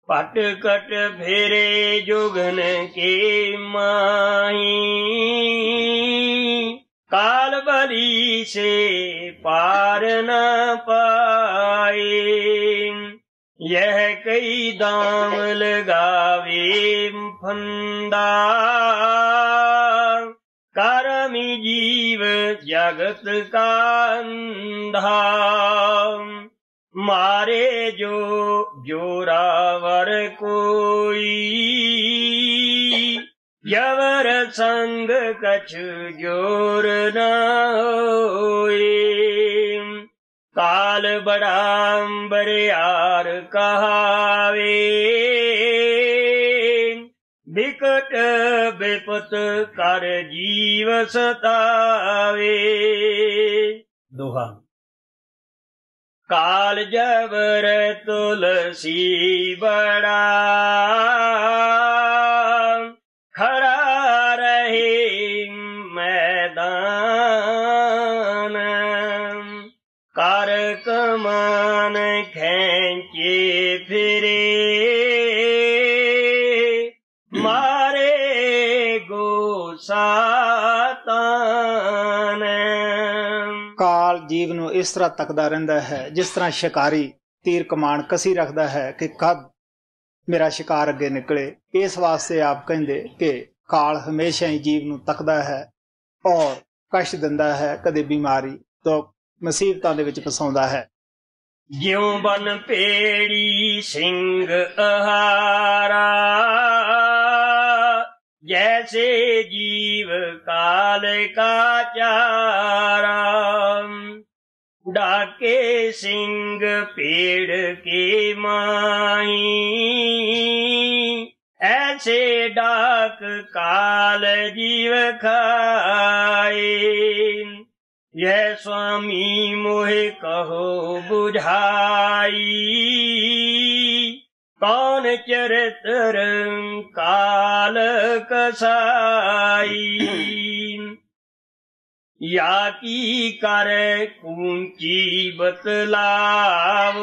पट कट फेरे जोगन के माही, काल बली से पार न पाए। यह कई दाम लगावे फंदा, करमी जीव जगत का अंधा। मारे जो जोरावर कोई, जवर संग कछु जोर न होए। काल बड़ा बरियार कहावे, विकट विपत कर जीव सतावे। दोहा। काल जबर तुलसी बड़ा, खड़ा रहे मैदान। कर कमान खेचे फिरे, मारे गोसातान। काल जीव नूं इस तरह तकदा रहिंदा है जिस तरह शिकारी तीर कमान कसी रखदा है कि कद मेरा शिकार अगे निकले। इस वास्ते आप कहंदे कि काल हमेशा ही जीव नूं तकदा है और कष्ट दिंदा है, कदे बीमारी तो मुसीबतां दे विच फसाउंदा है। ज्यों बन पेड़ी सिंह अहारा, जैसे जीव काल का चारा। डाके सिंह पेड़ के माही, ऐसे डाक काल जीव खाए। यह स्वामी मोहे कहो बुझाई, कौन चरित्र काल कसाई। या की कर कूंची बतलावो,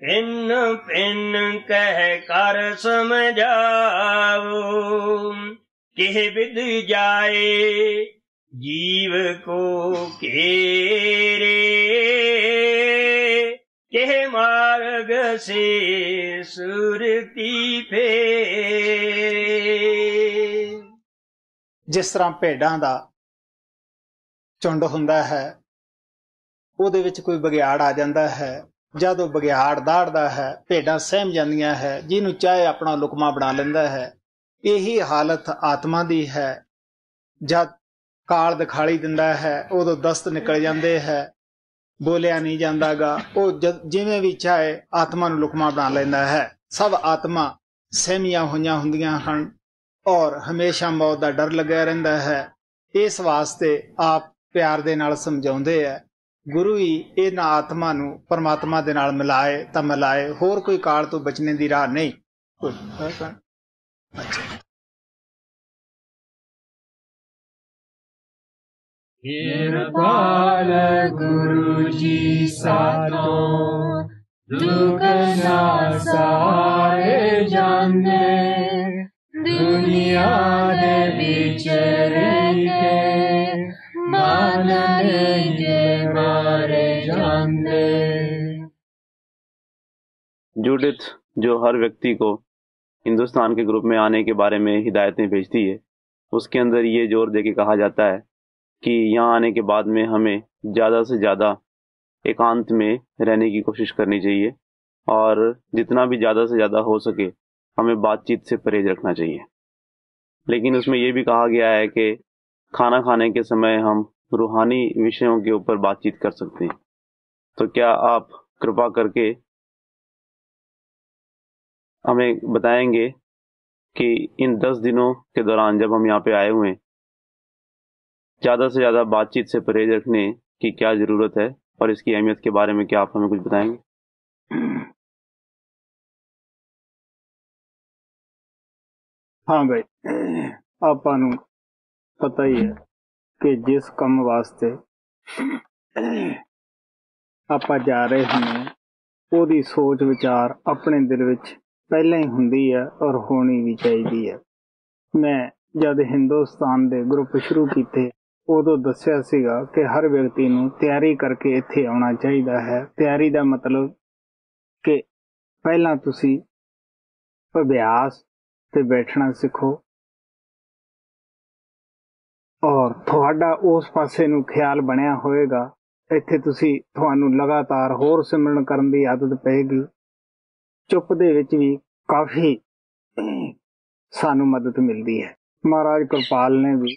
पिन पिन कह कर समझावो। किह विद जाए जीव को केरे, के मार्ग से सुरती फेरे। जिस तरह भेडां दा झुंड हुंदा है, ਉਹਦੇ ਵਿੱਚ कोई बगियाड़ आ जाता है, जब वो बगियाड़ दाड़दा है भेडां सहम जांदियां है, जिन्हों चाहे अपना लुकमा बना लेंदा है। यही हालत आत्मा दी है। जब काल दिखाई दिंदा है उदों दस्त निकल जाते है, बोलिया नहीं जांदागा, वो जिवें भी चाहे आत्मा नूं लुकमा बना लैंदा है। सब आत्मा सहमियां होईयां हुंदियां हन और हमेशा मौत का डर लग्या रहिंदा है। इस वास्ते आप प्यार दे नाल समझाउंदे है, गुरु ही इन्हां आत्मा नूं परमात्मा दे नाल मिलाए तां मिलाए, होर कोई काल तो बचने दी राह नहीं। अच्छा। किरपाल गुरु जी साथों दुख ना सारे जाने दुनिया दे विच रह के मन नहीं मारे जाने। जूडिथ जो हर व्यक्ति को हिंदुस्तान के ग्रुप में आने के बारे में हिदायतें भेजती है, उसके अंदर ये जोर दे के कहा जाता है कि यहाँ आने के बाद में हमें ज़्यादा से ज़्यादा एकांत में रहने की कोशिश करनी चाहिए और जितना भी ज़्यादा से ज़्यादा हो सके हमें बातचीत से परहेज रखना चाहिए। लेकिन उसमें यह भी कहा गया है कि खाना खाने के समय हम रूहानी विषयों के ऊपर बातचीत कर सकते हैं। तो क्या आप कृपा करके हमें बताएंगे कि इन 10 दिनों के दौरान जब हम यहाँ पे आए हुए हैं, ज़्यादा से ज़्यादा बातचीत से परहेज रखने की क्या ज़रूरत है और इसकी अहमियत के बारे में क्या आप हमें कुछ बताएंगे? हाँ भाई, ਆਪਾਂ ਨੂੰ ਪਤਾ ਹੀ ਹੈ ਕਿ ਜਿਸ ਕੰਮ ਵਾਸਤੇ ਆਪਾਂ ਜਾ ਰਹੇ ਹੁੰਦੇ ਉਹਦੀ ਸੋਚ ਵਿਚਾਰ ਆਪਣੇ ਦਿਲ ਵਿੱਚ ਪਹਿਲਾਂ ਹੀ ਹੁੰਦੀ ਹੈ ਔਰ ਹੋਣੀ ਵੀ ਚਾਹੀਦੀ ਹੈ। ਮੈਂ ਜਦ ਹਿੰਦੁਸਤਾਨ ਦੇ ਗਰੁੱਪ ਸ਼ੁਰੂ ਕੀਤੇ ਉਦੋਂ ਦੱਸਿਆ ਸੀਗਾ ਕਿ ਹਰ ਵਿਅਕਤੀ ਨੂੰ ਤਿਆਰੀ ਕਰਕੇ ਇੱਥੇ ਆਉਣਾ ਚਾਹੀਦਾ ਹੈ। ਤਿਆਰੀ ਦਾ ਮਤਲਬ ਕਿ ਪਹਿਲਾਂ ਤੁਸੀਂ ਅਭਿਆਸ ਤੇ ਬੈਠਣਾ ਸਿੱਖੋ ਔਰ ਤੁਹਾਡਾ ਉਸ ਪਾਸੇ ਨੂੰ ਖਿਆਲ ਬਣਿਆ ਹੋਏਗਾ। ਇੱਥੇ ਤੁਹਾਨੂੰ ਲਗਾਤਾਰ ਹੋਰ ਸਿਮਰਨ ਕਰਨ ਦੀ ਆਦਤ ਪਏਗੀ। ਚੁੱਪ ਦੇ ਵਿੱਚ ਵੀ ਕਾਫੀ ਸਾਨੂੰ ਮਦਦ ਮਿਲਦੀ ਹੈ। ਮਹਾਰਾਜ ਕਿਰਪਾਲ ਨੇ ਵੀ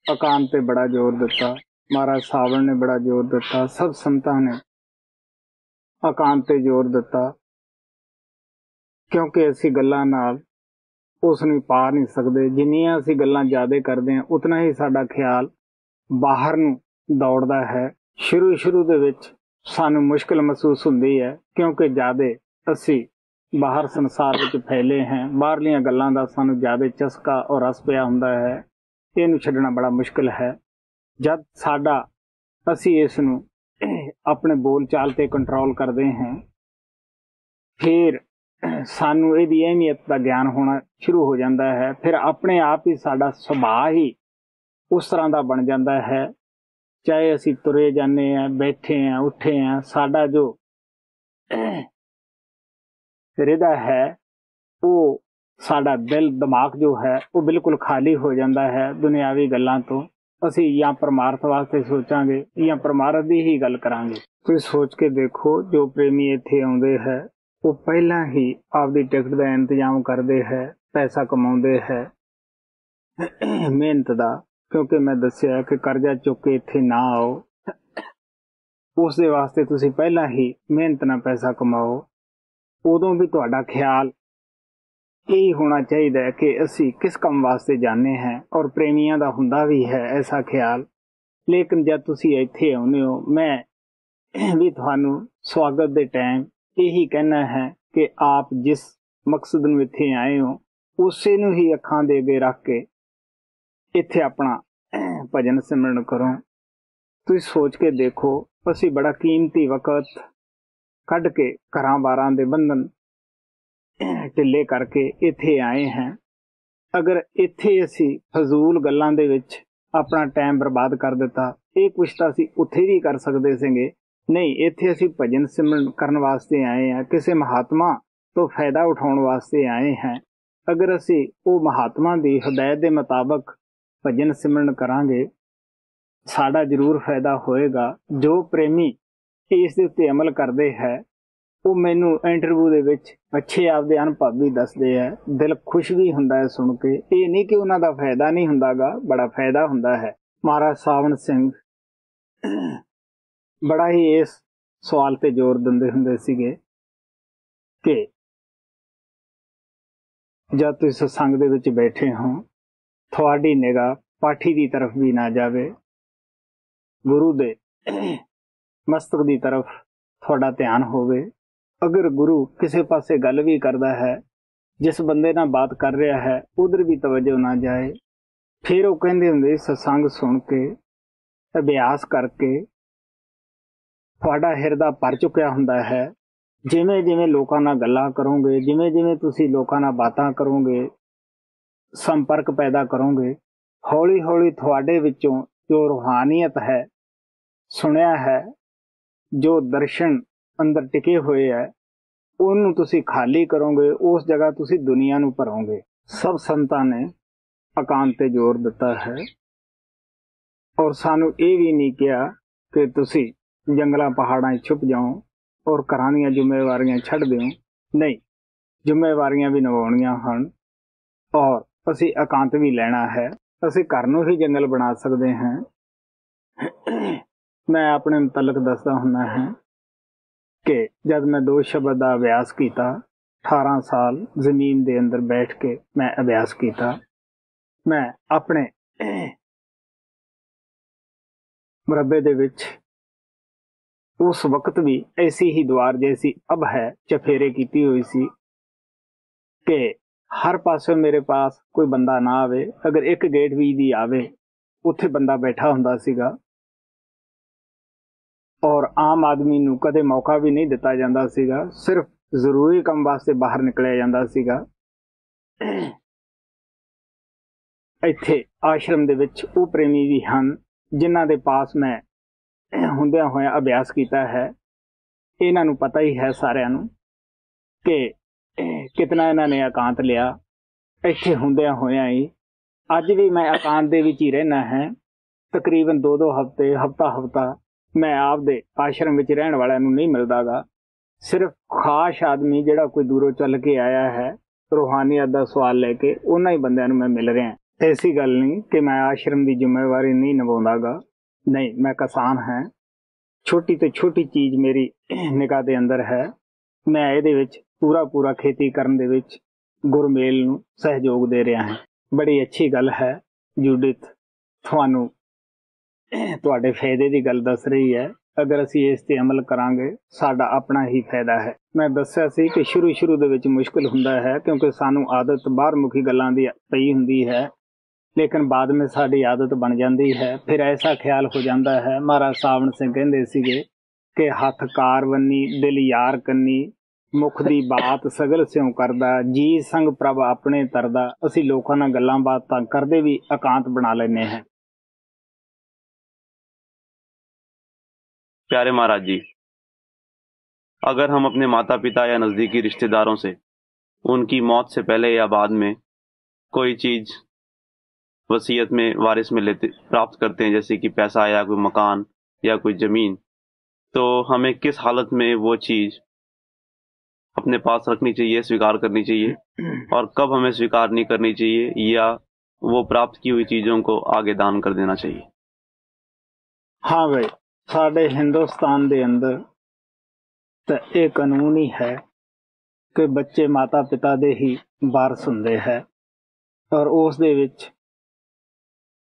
ਅਕਾਂਤ ਤੇ ਬੜਾ ਜ਼ੋਰ ਦਿੱਤਾ, ਮਹਾਰਾਜ ਸਾਵਣ ਨੇ ਬੜਾ ਜ਼ੋਰ ਦਿੱਤਾ, ਸਭ ਸੰਤਾਂ ਨੇ ਅਕਾਂਤ ਤੇ ਜ਼ੋਰ ਦਿੱਤਾ ਕਿਉਂਕਿ ਅਸੀਂ ਗੱਲਾਂ ਨਾਲ ਉਸ ਨੂੰ ਪਾ ਨਹੀਂ ਸਕਦੇ। ਜਿੰਨੀਆਂ ਅਸੀਂ ਗੱਲਾਂ ਜ਼ਿਆਦਾ ਕਰਦੇ ਹਾਂ ਉਤਨਾ ਹੀ ਸਾਡਾ ਖਿਆਲ ਬਾਹਰ ਨੂੰ ਦੌੜਦਾ ਹੈ। ਸ਼ੁਰੂ ਦੇ ਵਿੱਚ ਸਾਨੂੰ ਮੁਸ਼ਕਿਲ ਮਹਿਸੂਸ ਹੁੰਦੀ ਹੈ ਕਿਉਂਕਿ ਜ਼ਿਆਦਾ ਅਸੀਂ ਬਾਹਰ ਸੰਸਾਰ ਵਿੱਚ ਫੈਲੇ ਹਾਂ। ਬਾਹਰਲੀਆਂ ਗੱਲਾਂ ਦਾ ਸਾਨੂੰ ਜ਼ਿਆਦਾ ਚਸਕਾ ਔਰ ਰਸ ਪਿਆ ਹੁੰਦਾ ਹੈ। ਇਹਨੂੰ ਛੱਡਣਾ ਬੜਾ ਮੁਸ਼ਕਿਲ ਹੈ। ਜਦ ਅਸੀਂ ਇਸ ਨੂੰ ਆਪਣੇ ਬੋਲ ਚਾਲ ਤੇ ਕੰਟਰੋਲ ਕਰਦੇ ਹਾਂ ਫਿਰ ਸਾਨੂੰ ਇਹਦੀ ਅਹਿਮੀਅਤ ਦਾ ਗਿਆਨ ਹੋਣਾ ਸ਼ੁਰੂ ਹੋ ਜਾਂਦਾ ਹੈ। ਫਿਰ ਆਪਣੇ ਆਪ ਹੀ ਸਾਡਾ ਸੁਭਾਅ ਹੀ ਉਸ ਤਰ੍ਹਾਂ ਦਾ ਬਣ ਜਾਂਦਾ ਹੈ। ਚਾਹੇ ਅਸੀਂ ਤੁਰੇ ਜਾਂਦੇ ਹਾਂ, ਬੈਠੇ ਹਾਂ, ਉੱਠੇ ਹਾਂ, ਸਾਡਾ ਜੋ ਹਿਰਦਾ ਹੈ ਉਹ ਸਾਡਾ ਦਿਲ ਦਿਮਾਗ ਜੋ ਹੈ ਉਹ ਬਿਲਕੁਲ ਖਾਲੀ ਹੋ ਜਾਂਦਾ ਹੈ ਦੁਨਿਆਵੀ ਗੱਲਾਂ ਤੋਂ। ਅਸੀਂ ਜਾਂ ਪਰਮਾਰਥ ਵਾਸਤੇ ਸੋਚਾਂਗੇ ਜਾਂ ਪਰਮਾਰਥ ਦੀ ਹੀ ਗੱਲ ਕਰਾਂਗੇ। ਤੁਸੀਂ ਸੋਚ ਕੇ ਦੇਖੋ, ਜੋ ਪ੍ਰੇਮੀ ਇੱਥੇ ਆਉਂਦੇ ਹੈ ਉਹ ਪਹਿਲਾਂ ਹੀ ਆਪਦੀ ਟਿਕਟ ਦਾ ਇੰਤਜ਼ਾਮ ਕਰਦੇ ਹੈ, ਪੈਸਾ ਕਮਾਉਂਦੇ ਹੈ ਮਿਹਨਤ ਦਾ, ਕਿਉਂਕਿ ਮੈਂ ਦੱਸਿਆ ਕਿ ਕਰਜ਼ਾ ਚੁੱਕ ਕੇ ਇੱਥੇ ਨਾ ਆਓ। ਉਸ ਦੇ ਵਾਸਤੇ ਤੁਸੀਂ ਪਹਿਲਾਂ ਹੀ ਮਿਹਨਤ ਨਾਲ ਪੈਸਾ ਕਮਾਓ। ਉਦੋਂ ਵੀ ਤੁਹਾਡਾ ਖਿਆਲ ਇਹ ਹੋਣਾ ਚਾਹੀਦਾ ਹੈ ਕਿ ਅਸੀਂ ਕਿਸ ਕੰਮ ਵਾਸਤੇ ਜਾਂਦੇ ਹਾਂ ਔਰ ਪ੍ਰੇਮੀਆਂ ਦਾ ਹੁੰਦਾ ਵੀ ਹੈ ਐਸਾ ਖਿਆਲ। ਲੇਕਿਨ ਜਦ ਤੁਸੀਂ ਇੱਥੇ ਆਉਂਦੇ ਹੋ, ਮੈਂ ਵੀ ਤੁਹਾਨੂੰ ਸਵਾਗਤ ਦੇ ਟਾਈਮ ਇਹੀ ਕਹਿਣਾ ਹੈ ਕਿ ਆਪ ਜਿਸ ਮਕਸਦ ਨੂੰ ਇੱਥੇ ਆਏ ਹੋ ਉਸੇ ਨੂੰ ਹੀ ਅੱਖਾਂ ਦੇ ਅੱਗੇ ਰੱਖ ਕੇ ਇੱਥੇ ਆਪਣਾ ਭਜਨ ਸਿਮਰਨ ਕਰੋ। ਤੁਸੀਂ ਸੋਚ ਕੇ ਦੇਖੋ, ਅਸੀਂ ਬੜਾ ਕੀਮਤੀ ਵਕਤ ਕੱਢ ਕੇ ਘਰਾਂ ਬਾਰਾਂ ਦੇ ਬੰਧਨ ਢਿੱਲੇ ਕਰਕੇ ਇੱਥੇ ਆਏ ਹਾਂ। ਅਗਰ ਇੱਥੇ ਅਸੀਂ ਫਜ਼ੂਲ ਗੱਲਾਂ ਦੇ ਵਿੱਚ ਆਪਣਾ ਟਾਈਮ ਬਰਬਾਦ ਕਰ ਦਿੱਤਾ, ਇਹ ਕੁਛ ਤਾਂ ਅਸੀਂ ਉੱਥੇ ਵੀ ਕਰ ਸਕਦੇ ਸੀਗੇ। ਨਹੀਂ, ਇੱਥੇ ਅਸੀਂ ਭਜਨ ਸਿਮਰਨ ਕਰਨ ਵਾਸਤੇ ਆਏ ਹਾਂ, ਕਿਸੇ ਮਹਾਤਮਾ ਤੋਂ ਫਾਇਦਾ ਉਠਾਉਣ ਵਾਸਤੇ ਆਏ ਹਾਂ। ਅਗਰ ਅਸੀਂ ਉਹ ਮਹਾਤਮਾ ਦੀ ਹਦਾਇਤ ਦੇ ਮੁਤਾਬਕ ਭਜਨ ਸਿਮਰਨ ਕਰਾਂਗੇ ਸਾਡਾ ਜ਼ਰੂਰ ਫਾਇਦਾ ਹੋਏਗਾ। ਜੋ ਪ੍ਰੇਮੀ ਇਸ ਦੇ ਉੱਤੇ ਅਮਲ ਕਰਦੇ ਹੈ ਉਹ ਮੈਨੂੰ ਇੰਟਰਵਿਊ ਦੇ ਵਿੱਚ ਅੱਛੇ ਆਪਦੇ ਅਨੁਭਵ ਵੀ ਦੱਸਦੇ ਹੈ। ਦਿਲ ਖੁਸ਼ ਵੀ ਹੁੰਦਾ ਹੈ ਸੁਣ ਕੇ। ਇਹ ਨਹੀਂ ਕਿ ਉਹਨਾਂ ਦਾ ਫਾਇਦਾ ਨਹੀਂ ਹੁੰਦਾ ਗਾ, ਬੜਾ ਫਾਇਦਾ ਹੁੰਦਾ ਹੈ। ਮਹਾਰਾਜ ਸਾਵਣ ਸਿੰਘ ਬੜਾ ਹੀ ਇਸ ਸਵਾਲ ਤੇ ਜ਼ੋਰ ਦਿੰਦੇ ਹੁੰਦੇ ਸੀਗੇ ਕਿ ਜਦ ਤੁਸੀਂ ਸਤਸੰਗ ਦੇ ਵਿੱਚ ਬੈਠੇ ਹੋ ਤੁਹਾਡੀ ਨਿਗਾਹ ਪਾਠੀ ਦੀ ਤਰਫ ਵੀ ਨਾ ਜਾਵੇ, ਗੁਰੂ ਦੇ ਮਸਤਕ ਦੀ ਤਰਫ ਤੁਹਾਡਾ ਧਿਆਨ ਹੋਵੇ। ਅਗਰ ਗੁਰੂ ਕਿਸੇ ਪਾਸੇ ਗੱਲ ਵੀ ਕਰਦਾ ਹੈ, ਜਿਸ ਬੰਦੇ ਨਾਲ ਬਾਤ ਕਰ ਰਿਹਾ ਹੈ ਉਧਰ ਵੀ ਤਵੱਜੋ ਨਾ ਜਾਏ। ਫਿਰ ਉਹ ਕਹਿੰਦੇ ਹੁੰਦੇ ਸਤਸੰਗ ਸੁਣ ਕੇ ਅਭਿਆਸ ਕਰਕੇ ਤੁਹਾਡਾ ਹਿਰਦਾ ਭਰ ਚੁੱਕਿਆ ਹੁੰਦਾ ਹੈ। ਜਿਵੇਂ ਜਿਵੇਂ ਲੋਕਾਂ ਨਾਲ ਗੱਲਾਂ ਕਰੋਗੇ, ਜਿਵੇਂ ਜਿਵੇਂ ਤੁਸੀਂ ਲੋਕਾਂ ਨਾਲ ਬਾਤਾਂ ਕਰੋਗੇ, ਸੰਪਰਕ ਪੈਦਾ ਕਰੋਗੇ, ਹੌਲੀ ਹੌਲੀ ਤੁਹਾਡੇ ਵਿੱਚੋਂ ਜੋ ਰੂਹਾਨੀਅਤ ਹੈ, ਸੁਣਿਆ ਹੈ, ਜੋ ਦਰਸ਼ਨ ਅੰਦਰ ਟਿਕੇ ਹੋਏ ਹੈ, ਉਹਨੂੰ ਤੁਸੀਂ ਖਾਲੀ ਕਰੋਗੇ। ਉਸ ਜਗ੍ਹਾ ਤੁਸੀਂ ਦੁਨੀਆ ਨੂੰ ਭਰੋਗੇ। ਸਭ ਸੰਤਾਂ ਨੇ ਇਕਾਂਤ ਤੇ ਜ਼ੋਰ ਦਿੱਤਾ ਹੈ, ਔਰ ਸਾਨੂੰ ਇਹ ਵੀ ਨਹੀਂ ਕਿਹਾ ਕਿ ਤੁਸੀਂ ਜੰਗਲਾਂ ਪਹਾੜਾਂ 'ਚ ਛੁਪ ਜਾਓ ਔਰ ਘਰਾਂ ਦੀਆਂ ਜ਼ਿੰਮੇਵਾਰੀਆਂ ਛੱਡ ਦਿਓ। ਨਹੀਂ, ਜ਼ਿੰਮੇਵਾਰੀਆਂ ਵੀ ਨਿਭਾਉਣੀਆਂ ਹਨ, ਔਰ ਅਸੀਂ ਇਕਾਂਤ ਵੀ ਲੈਣਾ ਹੈ। ਅਸੀਂ ਘਰ ਨੂੰ ਹੀ ਜੰਗਲ ਬਣਾ ਸਕਦੇ ਹਾਂ। ਮੈਂ ਆਪਣੇ ਮੁਤਲਕ ਦੱਸਦਾ ਹੁੰਦਾ ਹਾਂ ਕਿ ਜਦ ਮੈਂ 2 ਸ਼ਬਦ ਦਾ ਅਭਿਆਸ ਕੀਤਾ, 18 ਸਾਲ ਜ਼ਮੀਨ ਦੇ ਅੰਦਰ ਬੈਠ ਕੇ ਮੈਂ ਅਭਿਆਸ ਕੀਤਾ। ਮੈਂ ਆਪਣੇ ਮੁਰੱਬੇ ਦੇ ਵਿੱਚ ਉਸ ਵਕਤ ਵੀ ਐਸੀ ਹੀ ਦੁਆਰ ਜੈਸੀ ਅਬ ਹੈ ਚਫੇਰੇ ਕੀਤੀ ਹੋਈ ਸੀ ਕਿ ਹਰ ਪਾਸੇ ਮੇਰੇ ਪਾਸ ਕੋਈ ਬੰਦਾ ਨਾ ਆਵੇ। ਅਗਰ ਇੱਕ ਗੇਟ ਵੀ ਦੀ ਆਵੇ, ਉੱਥੇ ਬੰਦਾ ਬੈਠਾ ਹੁੰਦਾ ਸੀਗਾ, ਔਰ ਆਮ ਆਦਮੀ ਨੂੰ ਕਦੇ ਮੌਕਾ ਵੀ ਨਹੀਂ ਦਿੱਤਾ ਜਾਂਦਾ ਸੀਗਾ। ਸਿਰਫ ਜ਼ਰੂਰੀ ਕੰਮ ਵਾਸਤੇ ਬਾਹਰ ਨਿਕਲਿਆ ਜਾਂਦਾ ਸੀਗਾ। ਇੱਥੇ ਆਸ਼ਰਮ ਦੇ ਵਿੱਚ ਉਹ ਪ੍ਰੇਮੀ ਵੀ ਹਨ ਜਿਨ੍ਹਾਂ ਦੇ ਪਾਸ ਮੈਂ ਹੁੰਦਿਆਂ ਹੋਇਆਂ ਅਭਿਆਸ ਕੀਤਾ ਹੈ। ਇਹਨਾਂ ਨੂੰ ਪਤਾ ਹੀ ਹੈ ਸਾਰਿਆਂ ਨੂੰ ਕਿ ਕਿਤਨਾ ਇਹਨਾਂ ਨੇ ਇਕਾਂਤ ਲਿਆ ਇੱਥੇ ਹੁੰਦਿਆਂ ਹੋਇਆਂ ਹੀ। ਅੱਜ ਵੀ ਮੈਂ ਇਕਾਂਤ ਦੇ ਵਿੱਚ ਹੀ ਰਹਿਣਾ ਹੈ। ਤਕਰੀਬਨ 2-2 ਹਫ਼ਤੇ, ਹਫ਼ਤਾ ਮੈਂ ਆਪਦੇ ਆਸ਼ਰਮ ਵਿੱਚ ਰਹਿਣ ਵਾਲਿਆਂ ਨੂੰ ਨਹੀਂ ਮਿਲਦਾ ਗਾ। ਸਿਰਫ ਖਾਸ ਆਦਮੀ ਜਿਹੜਾ ਕੋਈ ਦੂਰੋਂ ਚੱਲ ਕੇ ਆਇਆ ਹੈ ਰੂਹਾਨੀਅਤ ਦਾ ਸਵਾਲ ਲੈ ਕੇ, ਉਹਨਾਂ ਹੀ ਬੰਦਿਆਂ ਨੂੰ ਮੈਂ ਮਿਲ ਰਿਹਾ। ਐਸੀ ਗੱਲ ਨਹੀਂ ਕਿ ਮੈਂ ਆਸ਼ਰਮ ਦੀ ਜ਼ਿੰਮੇਵਾਰੀ ਨਹੀਂ ਨਿਭਾਉਂਦਾ ਗਾ। ਨਹੀਂ, ਮੈਂ ਕਿਸਾਨ ਹਾਂ। ਛੋਟੀ ਤੋਂ ਛੋਟੀ ਚੀਜ਼ ਮੇਰੀ ਨਿਗਾਹ ਦੇ ਅੰਦਰ ਹੈ। ਮੈਂ ਇਹਦੇ ਵਿੱਚ ਪੂਰਾ ਖੇਤੀ ਕਰਨ ਦੇ ਵਿੱਚ ਗੁਰਮੇਲ ਨੂੰ ਸਹਿਯੋਗ ਦੇ ਰਿਹਾ ਹਾਂ। ਬੜੀ ਅੱਛੀ ਗੱਲ ਹੈ। ਜੂਡਿਥ ਤੁਹਾਨੂੰ ਤੁਹਾਡੇ ਫਾਇਦੇ ਦੀ ਗੱਲ ਦੱਸ ਰਹੀ ਹੈ। ਅਗਰ ਅਸੀਂ ਇਸ ਤੇ ਅਮਲ ਕਰਾਂਗੇ, ਸਾਡਾ ਆਪਣਾ ਹੀ ਫਾਇਦਾ ਹੈ। ਮੈਂ ਦੱਸਿਆ ਸੀ ਕਿ ਸ਼ੁਰੂ ਦੇ ਵਿੱਚ ਮੁਸ਼ਕਿਲ ਹੁੰਦਾ ਹੈ, ਕਿਉਂਕਿ ਸਾਨੂੰ ਆਦਤ ਬਾਹਰ ਮੁਖੀ ਗੱਲਾਂ ਦੀ ਪਈ ਹੁੰਦੀ ਹੈ, ਲੇਕਿਨ ਬਾਅਦ ਵਿੱਚ ਸਾਡੀ ਆਦਤ ਬਣ ਜਾਂਦੀ ਹੈ। ਫਿਰ ਐਸਾ ਖਿਆਲ ਹੋ ਜਾਂਦਾ ਹੈ। ਮਹਾਰਾਜ ਸਾਵਣ ਸਿੰਘ ਕਹਿੰਦੇ ਸੀਗੇ ਕਿ ਹੱਥ ਕਾਰ ਵੰਨੀ, ਦਿਲ ਯਾਰ ਕੰਨੀ, ਮੁਖ ਦੀ ਬਾਤ ਸਗਲ ਸਿਉ ਕਰਦਾ, ਜੀ ਸੰਗ ਪ੍ਰਭ ਆਪਣੇ ਤਰਦਾ। ਅਸੀਂ ਲੋਕਾਂ ਨਾਲ ਗੱਲਾਂ ਬਾਤਾਂ ਕਰਦੇ ਵੀ ਇਕਾਂਤ ਬਣਾ ਲੈਂਦੇ हैं। प्यारे महाराज जी, अगर हम अपने माता पिता या नज़दीकी रिश्तेदारों से उनकी मौत से पहले या बाद में कोई चीज़ वसीयत में वारिस में प्राप्त करते हैं, जैसे कि पैसा या कोई मकान या कोई ज़मीन, तो हमें किस हालत में वो चीज़ अपने पास रखनी चाहिए, स्वीकार करनी चाहिए, और कब हमें स्वीकार नहीं करनी चाहिए, या वो प्राप्त की हुई चीज़ों को आगे दान कर देना चाहिए? हाँ भाई, ਸਾਡੇ ਹਿੰਦੁਸਤਾਨ ਦੇ ਅੰਦਰ ਤਾਂ ਇਹ ਕਾਨੂੰਨ ਹੀ ਹੈ ਕਿ ਬੱਚੇ ਮਾਤਾ ਪਿਤਾ ਦੇ ਹੀ ਵਾਰਸ ਹੁੰਦੇ ਹੈ, ਔਰ ਉਸ ਦੇ ਵਿੱਚ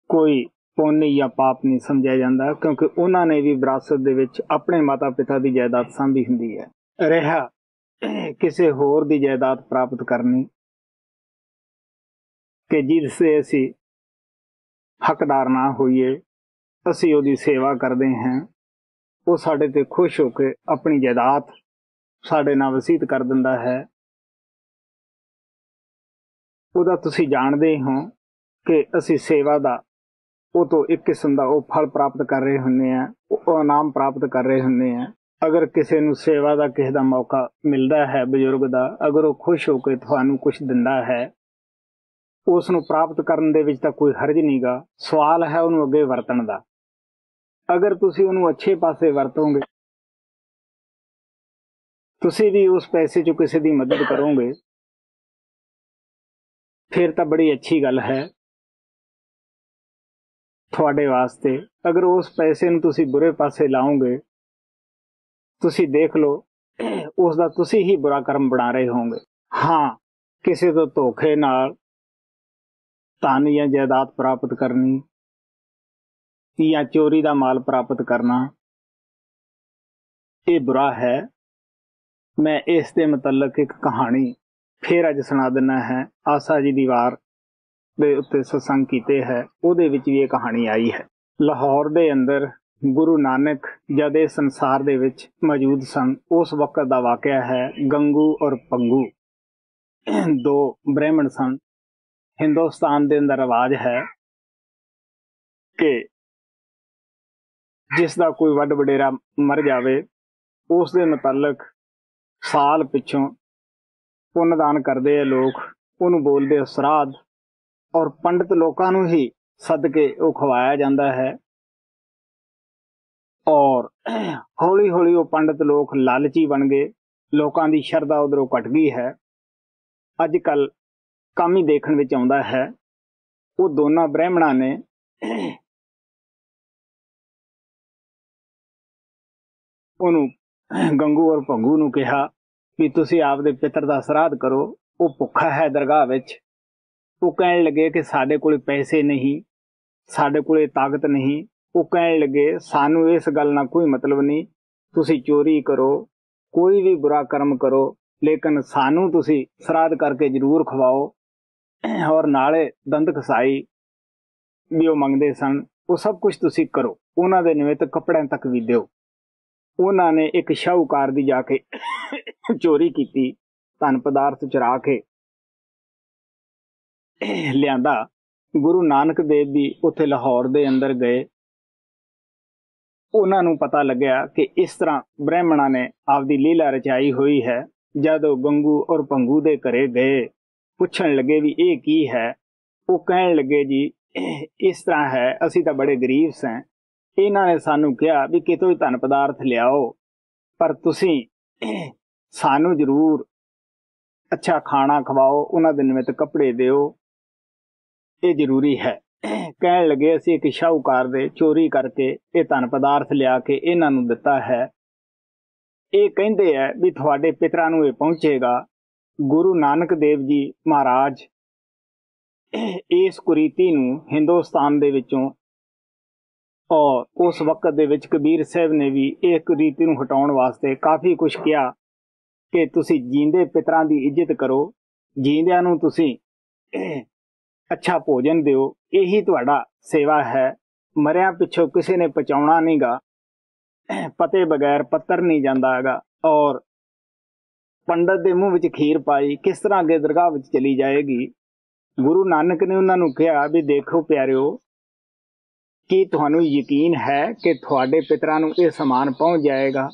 ਕੋਈ ਪੁੰਨ ਜਾਂ ਪਾਪ ਨਹੀਂ ਸਮਝਿਆ ਜਾਂਦਾ, ਕਿਉਂਕਿ ਉਹਨਾਂ ਨੇ ਵੀ ਵਿਰਾਸਤ ਦੇ ਵਿੱਚ ਆਪਣੇ ਮਾਤਾ ਪਿਤਾ ਦੀ ਜਾਇਦਾਦ ਸਾਂਭੀ ਹੁੰਦੀ ਹੈ। ਰਿਹਾ ਕਿਸੇ ਹੋਰ ਦੀ ਜਾਇਦਾਦ ਪ੍ਰਾਪਤ ਕਰਨੀ ਕਿ ਜਿਸ ਦੇ ਅਸੀਂ ਹੱਕਦਾਰ ਨਾ ਹੋਈਏ, ਅਸੀਂ ਉਹਦੀ ਸੇਵਾ ਕਰਦੇ ਹਾਂ, ਉਹ ਸਾਡੇ ਤੇ ਖੁਸ਼ ਹੋ ਕੇ ਆਪਣੀ ਜਾਇਦਾਦ ਸਾਡੇ ਨਾਲ ਵਸੀਅਤ ਕਰ ਦਿੰਦਾ ਹੈ। ਉਹਦਾ ਤੁਸੀਂ ਜਾਣਦੇ ਹੋ ਕਿ ਅਸੀਂ ਸੇਵਾ ਦਾ ਉਹ ਤੋਂ ਇੱਕ ਕਿਸਮ ਦਾ ਉਹ ਫਲ ਪ੍ਰਾਪਤ ਕਰ ਰਹੇ ਹੁੰਦੇ ਹਾਂ, ਉਹ ਇਨਾਮ ਪ੍ਰਾਪਤ ਕਰ ਰਹੇ ਹੁੰਦੇ ਹਾਂ। ਅਗਰ ਕਿਸੇ ਨੂੰ ਸੇਵਾ ਦਾ ਕਿਸੇ ਦਾ ਮੌਕਾ ਮਿਲਦਾ ਹੈ, ਬਜ਼ੁਰਗ ਦਾ, ਅਗਰ ਉਹ ਖੁਸ਼ ਹੋ ਕੇ ਤੁਹਾਨੂੰ ਕੁਛ ਦਿੰਦਾ ਹੈ, ਉਸ ਨੂੰ ਪ੍ਰਾਪਤ ਕਰਨ ਦੇ ਵਿੱਚ ਤਾਂ ਕੋਈ ਹਰਜ ਨਹੀਂ ਗਾ। ਸਵਾਲ ਹੈ ਉਹਨੂੰ ਅੱਗੇ ਵਰਤਣ ਦਾ। ਅਗਰ ਤੁਸੀਂ ਉਹਨੂੰ ਅੱਛੇ ਪਾਸੇ ਵਰਤੋਗੇ, ਤੁਸੀਂ ਵੀ ਉਸ ਪੈਸੇ 'ਚੋਂ ਕਿਸੇ ਦੀ ਮਦਦ ਕਰੋਗੇ, ਫਿਰ ਤਾਂ ਬੜੀ ਅੱਛੀ ਗੱਲ ਹੈ ਤੁਹਾਡੇ ਵਾਸਤੇ। ਅਗਰ ਉਸ ਪੈਸੇ ਨੂੰ ਤੁਸੀਂ ਬੁਰੇ ਪਾਸੇ ਲਾਓਗੇ, ਤੁਸੀਂ ਦੇਖ ਲਓ ਉਸ ਦਾ ਤੁਸੀਂ ਹੀ ਬੁਰਾ ਕਰਮ ਬਣਾ ਰਹੇ ਹੋਵੋਗੇ। ਹਾਂ, ਕਿਸੇ ਤੋਂ ਧੋਖੇ ਨਾਲ ਧਨ ਜਾਂ ਜਾਇਦਾਦ ਪ੍ਰਾਪਤ ਕਰਨੀ ਜਾਂ ਚੋਰੀ ਦਾ ਮਾਲ ਪ੍ਰਾਪਤ ਕਰਨਾ, ਇਹ ਬੁਰਾ ਹੈ। ਮੈਂ ਇਸ ਦੇ ਮੁਤਲਕ ਇੱਕ ਕਹਾਣੀ ਫਿਰ ਅੱਜ ਸੁਣਾ ਦਿੰਦਾ ਹੈ। ਆਸਾ ਜੀ ਦੀ ਵਾਰ ਦੇ ਉੱਤੇ ਸਤਸੰਗ ਕੀਤੇ ਹੈ, ਉਹਦੇ ਵਿੱਚ ਵੀ ਇਹ ਕਹਾਣੀ ਆਈ ਹੈ। ਲਾਹੌਰ ਦੇ ਅੰਦਰ ਗੁਰੂ ਨਾਨਕ ਜਦ ਇਸ ਸੰਸਾਰ ਦੇ ਵਿੱਚ ਮੌਜੂਦ ਸਨ, ਉਸ ਵਕਤ ਦਾ ਵਾਕਿਆ ਹੈ। ਗੰਗੂ ਔਰ ਪੰਗੂ ਦੋ ਬ੍ਰਾਹਮਣ ਸਨ। ਹਿੰਦੁਸਤਾਨ ਦੇ ਅੰਦਰ ਰਿਵਾਜ ਹੈ ਕਿ ਜਿਸ ਦਾ ਕੋਈ ਵੱਡ ਵਡੇਰਾ ਮਰ ਜਾਵੇ, ਉਸ ਦੇ ਮੁਤਲਕ ਸਾਲ ਪਿੱਛੋਂ ਪੁੰਨਦਾਨ ਕਰਦੇ ਆ ਲੋਕ, ਉਹਨੂੰ ਬੋਲਦੇ ਆ ਸਰਾਧ, ਔਰ ਪੰਡਿਤ ਲੋਕਾਂ ਨੂੰ ਹੀ ਸੱਦ ਕੇ ਉਹ ਖਵਾਇਆ ਜਾਂਦਾ ਹੈ। ਔਰ ਹੌਲੀ ਹੌਲੀ ਉਹ ਪੰਡਿਤ ਲੋਕ ਲਾਲਚੀ ਬਣ ਗਏ, ਲੋਕਾਂ ਦੀ ਸ਼ਰਧਾ ਉਧਰੋਂ ਘਟ ਗਈ ਹੈ। ਅੱਜ ਕੱਲ ਕੰਮ ਹੀ ਦੇਖਣ ਵਿੱਚ ਆਉਂਦਾ ਹੈ। ਉਹ ਦੋਨਾਂ ਬ੍ਰਾਹਮਣਾਂ ਨੇ ਉਹਨੂੰ ਗੰਗੂ ਔਰ ਭੰਗੂ ਨੂੰ ਕਿਹਾ ਵੀ ਤੁਸੀਂ ਆਪਦੇ ਪਿੱਤਰ ਦਾ ਸਰਾਧ ਕਰੋ, ਉਹ ਭੁੱਖਾ ਹੈ ਦਰਗਾਹ ਵਿੱਚ। ਉਹ ਕਹਿਣ ਲੱਗੇ ਕਿ ਸਾਡੇ ਕੋਲ ਪੈਸੇ ਨਹੀਂ, ਸਾਡੇ ਕੋਲ ਤਾਕਤ ਨਹੀਂ। ਉਹ ਕਹਿਣ ਲੱਗੇ ਸਾਨੂੰ ਇਸ ਗੱਲ ਨਾਲ ਕੋਈ ਮਤਲਬ ਨਹੀਂ, ਤੁਸੀਂ ਚੋਰੀ ਕਰੋ, ਕੋਈ ਵੀ ਬੁਰਾ ਕਰਮ ਕਰੋ, ਲੇਕਿਨ ਸਾਨੂੰ ਤੁਸੀਂ ਸਰਾਧ ਕਰਕੇ ਜ਼ਰੂਰ ਖਵਾਓ। ਔਰ ਨਾਲੇ ਦੰਦ ਖਸਾਈ ਵੀ ਉਹ ਮੰਗਦੇ ਸਨ, ਉਹ ਸਭ ਕੁਝ ਤੁਸੀਂ ਕਰੋ। ਉਹਨਾਂ ਦੇ ਨਿਮਿਤ ਕੱਪੜਿਆਂ ਤੱਕ ਵੀ ਦਿਓ। ਉਹਨਾਂ ਨੇ ਇੱਕ ਸ਼ਾਹੂਕਾਰ ਦੀ ਜਾ ਕੇ ਚੋਰੀ ਕੀਤੀ, ਧਨ ਪਦਾਰਥ ਚੁਰਾ ਕੇ ਲਿਆਂਦਾ। ਗੁਰੂ ਨਾਨਕ ਦੇਵ ਵੀ ਉੱਥੇ ਲਾਹੌਰ ਦੇ ਅੰਦਰ ਗਏ। ਉਹਨਾਂ ਨੂੰ ਪਤਾ ਲੱਗਿਆ ਕਿ ਇਸ ਤਰ੍ਹਾਂ ਬ੍ਰਾਹਮਣਾਂ ਨੇ ਆਪਦੀ ਲੀਲਾ ਰਚਾਈ ਹੋਈ ਹੈ। ਜਦ ਉਹ ਗੰਗੂ ਔਰ ਭੰਗੂ ਦੇ ਘਰੇ ਗਏ, ਪੁੱਛਣ ਲੱਗੇ ਵੀ ਇਹ ਕੀ ਹੈ। ਉਹ ਕਹਿਣ ਲੱਗੇ ਜੀ ਇਸ ਤਰ੍ਹਾਂ ਹੈ, ਅਸੀਂ ਤਾਂ ਬੜੇ ਗਰੀਬ ਸਾਂ, ਇਹਨਾਂ ਨੇ ਸਾਨੂੰ ਕਿਹਾ ਵੀ ਕਿਤੋਂ ਹੀ ਧਨ ਪਦਾਰਥ ਲਿਆਓ, ਪਰ ਤੁਸੀਂ ਸਾਨੂੰ ਜ਼ਰੂਰ ਅੱਛਾ ਖਾਣਾ ਖਵਾਓ, ਉਹਨਾਂ ਦੇ ਨਿਮਿਤ ਕੱਪੜੇ ਦਿਓ, ਇਹ ਜ਼ਰੂਰੀ ਹੈ। ਕਹਿਣ ਲੱਗੇ ਅਸੀਂ ਇੱਕ ਸ਼ਾਹੂਕਾਰ ਦੇ ਚੋਰੀ ਕਰਕੇ ਇਹ ਧਨ ਪਦਾਰਥ ਲਿਆ ਕੇ ਇਹਨਾਂ ਨੂੰ ਦਿੱਤਾ ਹੈ। ਇਹ ਕਹਿੰਦੇ ਹੈ ਵੀ ਤੁਹਾਡੇ ਪਿਤਰਾਂ ਨੂੰ ਇਹ ਪਹੁੰਚੇਗਾ। ਗੁਰੂ ਨਾਨਕ ਦੇਵ ਜੀ ਮਹਾਰਾਜ ਇਸ ਕੁਰੀਤੀ ਨੂੰ ਹਿੰਦੁਸਤਾਨ ਦੇ ਵਿੱਚੋਂ, ਔਰ ਉਸ ਵਕਤ ਦੇ ਵਿੱਚ ਕਬੀਰ ਸਾਹਿਬ ਨੇ ਵੀ ਇਹ ਕੁਰੀਤੀ ਨੂੰ ਹਟਾਉਣ ਵਾਸਤੇ ਕਾਫੀ ਕੁਝ ਕਿਹਾ ਕਿ ਤੁਸੀਂ ਜੀਂਦੇ ਪਿਤਰਾਂ ਦੀ ਇੱਜ਼ਤ ਕਰੋ, ਜੀਂਦਿਆਂ ਨੂੰ ਤੁਸੀਂ ਅੱਛਾ ਭੋਜਨ ਦਿਓ, ਇਹੀ ਤੁਹਾਡਾ ਸੇਵਾ ਹੈ। ਮਰਿਆਂ ਪਿੱਛੋਂ ਕਿਸੇ ਨੇ ਪਹੁੰਚਾਉਣਾ ਨਹੀਂਗਾ, ਪਤੇ ਬਗੈਰ ਪੱਤਰ ਨਹੀਂ ਜਾਂਦਾ ਹੈਗਾ। ਔਰ ਪੰਡਤ ਦੇ ਮੂੰਹ ਵਿੱਚ ਖੀਰ ਪਾਈ ਕਿਸ ਤਰ੍ਹਾਂ ਅੱਗੇ ਦਰਗਾਹ ਵਿੱਚ ਚਲੀ ਜਾਏਗੀ। ਗੁਰੂ ਨਾਨਕ ਨੇ ਉਹਨਾਂ ਨੂੰ ਕਿਹਾ ਵੀ ਦੇਖੋ ਪਿਆਰਿਓ, ਕੀ ਤੁਹਾਨੂੰ ਯਕੀਨ ਹੈ ਕਿ ਤੁਹਾਡੇ ਪਿਤਰਾਂ ਨੂੰ ਇਹ ਸਮਾਨ ਪਹੁੰਚ ਜਾਏਗਾ?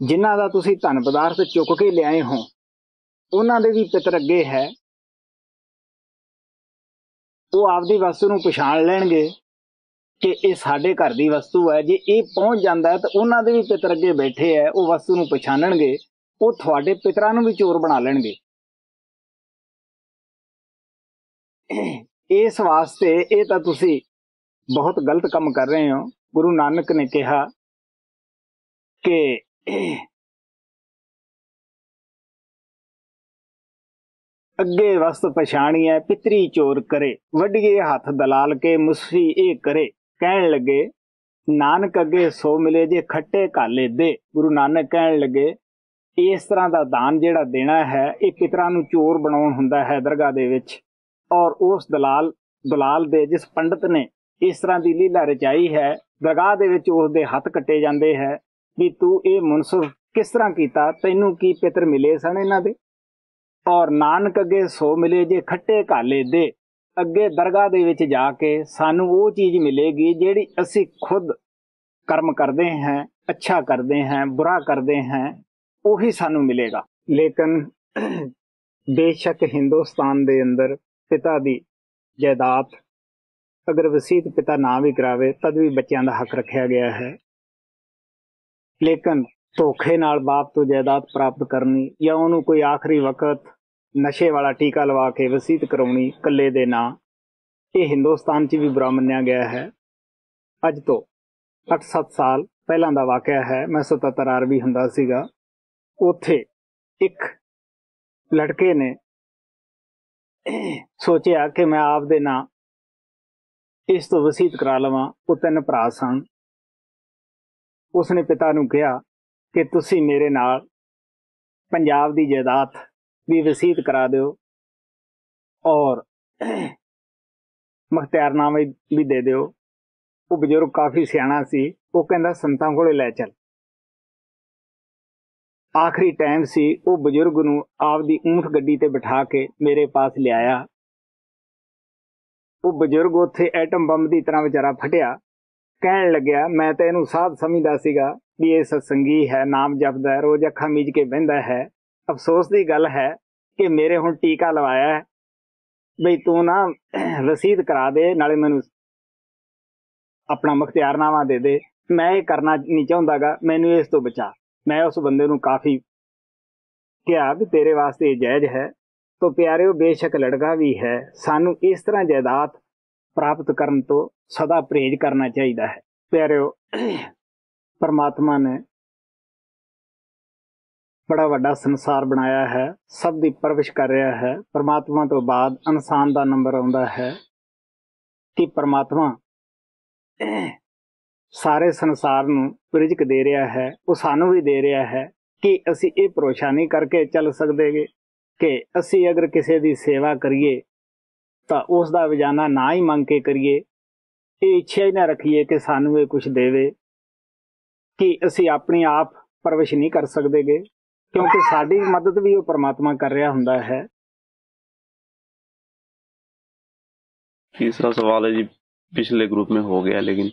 ਜਿਨ੍ਹਾਂ ਦਾ ਤੁਸੀਂ ਧਨ ਪਦਾਰਥ ਚੁੱਕ ਕੇ ਲਿਆਏ ਹੋ, ਉਹਨਾਂ ਦੇ ਵੀ ਪਿਤਰ ਅੱਗੇ ਹੈ, ਉਹ ਆਪਦੀ ਵਸਤੂ ਨੂੰ ਪਛਾਣ ਲੈਣਗੇ ਕਿ ਇਹ ਸਾਡੇ ਘਰ ਦੀ ਵਸਤੂ ਹੈ। ਜੇ ਇਹ ਪਹੁੰਚ ਜਾਂਦਾ ਹੈ ਤਾਂ ਉਹਨਾਂ ਦੇ ਵੀ ਪਿਤਰ ਅੱਗੇ ਬੈਠੇ ਹੈ, ਉਹ ਵਸਤੂ ਨੂੰ ਪਛਾਣਨਗੇ, ਉਹ ਤੁਹਾਡੇ ਪਿਤਰਾਂ ਨੂੰ ਵੀ ਚੋਰ ਬਣਾ ਲੈਣਗੇ। ਇਸ ਵਾਸਤੇ ਇਹ ਤਾਂ ਤੁਸੀਂ ਬਹੁਤ ਗਲਤ ਕੰਮ ਕਰ ਰਹੇ ਹੋ। ਗੁਰੂ ਨਾਨਕ ਨੇ ਕਿਹਾ ਕਿ ਅੱਗੇ ਵਸਤ ਪਛਾਣੀਐ ਪਿਤਰੀ ਚੋਰ ਕਰੇ, ਵੱਢੀਏ ਹੱਥ ਦਲਾਲ ਕੇ ਮੁਸਫੀ ਇਹ ਕਰੇ। ਕਹਿਣ ਲੱਗੇ ਨਾਨਕ ਅੱਗੇ ਸੋ ਮਿਲੇ ਜੇ ਖੱਟੇ ਘਾਲੇ ਦੇ। ਗੁਰੂ ਨਾਨਕ ਕਹਿਣ ਲੱਗੇ ਇਸ ਤਰ੍ਹਾਂ ਦਾ ਦਾਨ ਜਿਹੜਾ ਦੇਣਾ ਹੈ, ਇਹ ਪਿਤਰਾਂ ਨੂੰ ਚੋਰ ਬਣਾਉਣ ਹੁੰਦਾ ਹੈ ਦਰਗਾਹ ਦੇ ਵਿੱਚ। ਔਰ ਉਸ ਦਲਾਲ ਦੇ ਜਿਸ ਪੰਡਤ ਨੇ ਇਸ ਤਰ੍ਹਾਂ ਦੀ ਲੀਲਾ ਰਚਾਈ ਹੈ, ਦਰਗਾਹ ਦੇ ਵਿੱਚ ਉਸ ਦੇ ਹੱਥ ਕੱਟੇ ਜਾਂਦੇ ਹੈ ਵੀ ਤੂੰ ਇਹ ਮੁਨਸਫ ਕਿਸ ਤਰ੍ਹਾਂ ਕੀਤਾ, ਤੈਨੂੰ ਕੀ ਪਿਤਰ ਮਿਲੇ ਸਨ ਇਹਨਾਂ ਦੇ। ਔਰ ਨਾਨਕ ਅੱਗੇ ਸੋ ਮਿਲੇ ਜੇ ਖੱਟੇ ਘਾਲੇ ਦੇ, ਅੱਗੇ ਦਰਗਾਹ ਦੇ ਵਿੱਚ ਜਾ ਕੇ ਸਾਨੂੰ ਉਹ ਚੀਜ਼ ਮਿਲੇਗੀ ਜਿਹੜੀ ਅਸੀਂ ਖੁਦ ਕਰਮ ਕਰਦੇ ਹਾਂ, ਅੱਛਾ ਕਰਦੇ ਹਾਂ, ਬੁਰਾ ਕਰਦੇ ਹਾਂ, ਉਹੀ ਸਾਨੂੰ ਮਿਲੇਗਾ। ਲੇਕਿਨ ਬੇਸ਼ੱਕ ਹਿੰਦੁਸਤਾਨ ਦੇ ਅੰਦਰ ਪਿਤਾ ਦੀ ਜਾਇਦਾਦ ਅਗਰ ਵਸੀਅਤ ਪਿਤਾ ਨਾ ਵੀ ਕਰਾਵੇ ਤਦ ਵੀ ਬੱਚਿਆਂ ਦਾ ਹੱਕ ਰੱਖਿਆ ਗਿਆ ਹੈ। ਲੇਕਿਨ ਧੋਖੇ ਨਾਲ ਬਾਪ ਤੋਂ ਜਾਇਦਾਦ ਪ੍ਰਾਪਤ ਕਰਨੀ ਜਾਂ ਉਹਨੂੰ ਕੋਈ ਆਖਰੀ ਵਕਤ ਨਸ਼ੇ ਵਾਲਾ ਟੀਕਾ ਲਵਾ ਕੇ ਵਸੀਅਤ ਕਰਾਉਣੀ ਇਕੱਲੇ ਦੇ ਨਾਂ, ਇਹ ਹਿੰਦੁਸਤਾਨ 'ਚ ਵੀ ਬੁਰਾ ਮੰਨਿਆ ਗਿਆ ਹੈ। ਅੱਜ ਤੋਂ 8-7 ਸਾਲ ਪਹਿਲਾਂ ਦਾ ਵਾਕਿਆ ਹੈ। ਮੈਂ 77 ਆਰਵੀ ਹੁੰਦਾ ਸੀਗਾ। ਉੱਥੇ ਇੱਕ ਲੜਕੇ ਨੇ ਸੋਚਿਆ ਕਿ ਮੈਂ ਆਪ ਦੇ ਨਾਂ ਇਸ ਤੋਂ ਵਸੀਅਤ ਕਰਾ ਲਵਾਂ। ਉਹ 3 ਭਰਾ ਸਨ। ਉਸਨੇ ਪਿਤਾ ਨੂੰ ਕਿਹਾ ਕਿ ਤੁਸੀਂ ਮੇਰੇ ਨਾਲ ਪੰਜਾਬ ਦੀ ਜਾਇਦਾਦ ਦੀ ਵਸੀਅਤ ਕਰਾ ਦਿਓ ਔਰ ਮੁਖਤਿਆਰਨਾਮੇ ਵੀ ਦੇ ਦਿਓ। ਉਹ ਬਜ਼ੁਰਗ ਕਾਫੀ ਸਿਆਣਾ ਸੀ। ਉਹ ਕਹਿੰਦਾ ਸੰਤਾਂ ਕੋਲੇ ਲੈ ਚੱਲ। ਆਖਰੀ ਟਾਈਮ ਸੀ, ਉਹ ਬਜ਼ੁਰਗ ਨੂੰ ਆਪਦੀ ਊਂਠ ਗੱਡੀ ਤੇ ਬਿਠਾ ਕੇ ਮੇਰੇ ਪਾਸ ਲਿਆਇਆ। ਉਹ ਬਜ਼ੁਰਗ ਉੱਥੇ ਐਟਮ ਬੰਬ ਦੀ ਤਰ੍ਹਾਂ ਵਿਚਾਰਾ ਫਟਿਆ। ਕਹਿਣ ਲੱਗਿਆ, ਮੈਂ ਤਾਂ ਇਹਨੂੰ ਸਾਧ ਸਮਝਦਾ ਸੀਗਾ ਵੀ ਇਹ ਸਤਸੰਗੀ ਹੈ, ਨਾਮ ਜਪਦਾ ਹੈ, ਰੋਜ਼ ਅੱਖਾਂ ਮੀਚ ਕੇ ਬਹਿੰਦਾ ਹੈ। ਅਫਸੋਸ ਦੀ ਗੱਲ ਹੈ ਕਿ ਮੇਰੇ ਹੁਣ ਟੀਕਾ ਲਵਾਇਆ ਹੈ, ਬਈ ਤੂੰ ਨਾ ਰਸੀਦ ਕਰਾ ਦੇ, ਨਾਲੇ ਮੈਨੂੰ ਆਪਣਾ ਮੁਖਤਿਆਰਨਾਮਾ ਦੇ ਦੇ। ਮੈਂ ਇਹ ਕਰਨਾ ਨਹੀਂ ਚਾਹੁੰਦਾਗਾ, ਮੈਨੂੰ ਇਸ ਤੋਂ ਬਚਾ। ਮੈਂ ਉਸ ਬੰਦੇ ਨੂੰ ਕਾਫੀ ਕਿਹਾ ਵੀ ਤੇਰੇ ਵਾਸਤੇ ਇਹ ਜਾਇਜ਼ ਹੈ। ਤੋ ਪਿਆਰਿਓ, ਬੇਸ਼ੱਕ ਲੜਕਾ ਵੀ ਹੈ, ਸਾਨੂੰ ਇਸ ਤਰ੍ਹਾਂ ਜਾਇਦਾਦ ਪ੍ਰਾਪਤ ਕਰਨ ਤੋਂ ਸਦਾ ਪਰਹੇਜ਼ ਕਰਨਾ ਚਾਹੀਦਾ ਹੈ। ਪਿਆਰਿਓ, ਪਰਮਾਤਮਾ ਨੇ ਬੜਾ ਵੱਡਾ ਸੰਸਾਰ ਬਣਾਇਆ ਹੈ, ਸਭ ਦੀ ਪਰਵਿਸ਼ ਕਰ ਰਿਹਾ ਹੈ। ਪਰਮਾਤਮਾ ਤੋਂ ਬਾਅਦ ਇਨਸਾਨ ਦਾ ਨੰਬਰ ਆਉਂਦਾ ਹੈ ਕਿ ਪਰਮਾਤਮਾ ਸਾਰੇ ਸੰਸਾਰ ਨੂੰ ਰਿਜ਼ਕ ਦੇ ਰਿਹਾ ਹੈ। ਉਹ ਸਾਨੂੰ ਵੀ ਦੇ ਰਿਹਾ ਹੈ ਕਿ ਅਸੀਂ ਇਹ ਭਰੋਸਾ ਨਹੀਂ ਕਰਕੇ ਚੱਲ ਸਕਦੇ ਕਿ ਅਸੀਂ ਅਗਰ ਕਿਸੇ ਦੀ ਸੇਵਾ ਕਰੀਏ ਤਾਂ ਉਸ ਦਾ ਵਜਾਨਾ ਨਾ ਹੀ ਮੰਗ ਕੇ ਕਰੀਏ। ਇਹ ਇੱਛਾ ਹੀ ਨਾ ਰੱਖੀਏ ਕਿ ਸਾਨੂੰ ਇਹ ਕੁਝ ਦੇਵੇ, ਕਿ ਅਸੀਂ ਆਪਣੀ ਆਪ ਪਰਵਿਸ਼ ਨਹੀਂ ਕਰ ਸਕਦੇਗੇ, ਕਿਉਂਕਿ ਸਾਡੀ ਮਦਦ ਵੀ ਉਹ ਪਰਮਾਤਮਾ ਕਰ ਰਿਹਾ ਹੁੰਦਾ ਹੈ। तीसरा सवाल है जी, पिछले ग्रुप में हो गया, लेकिन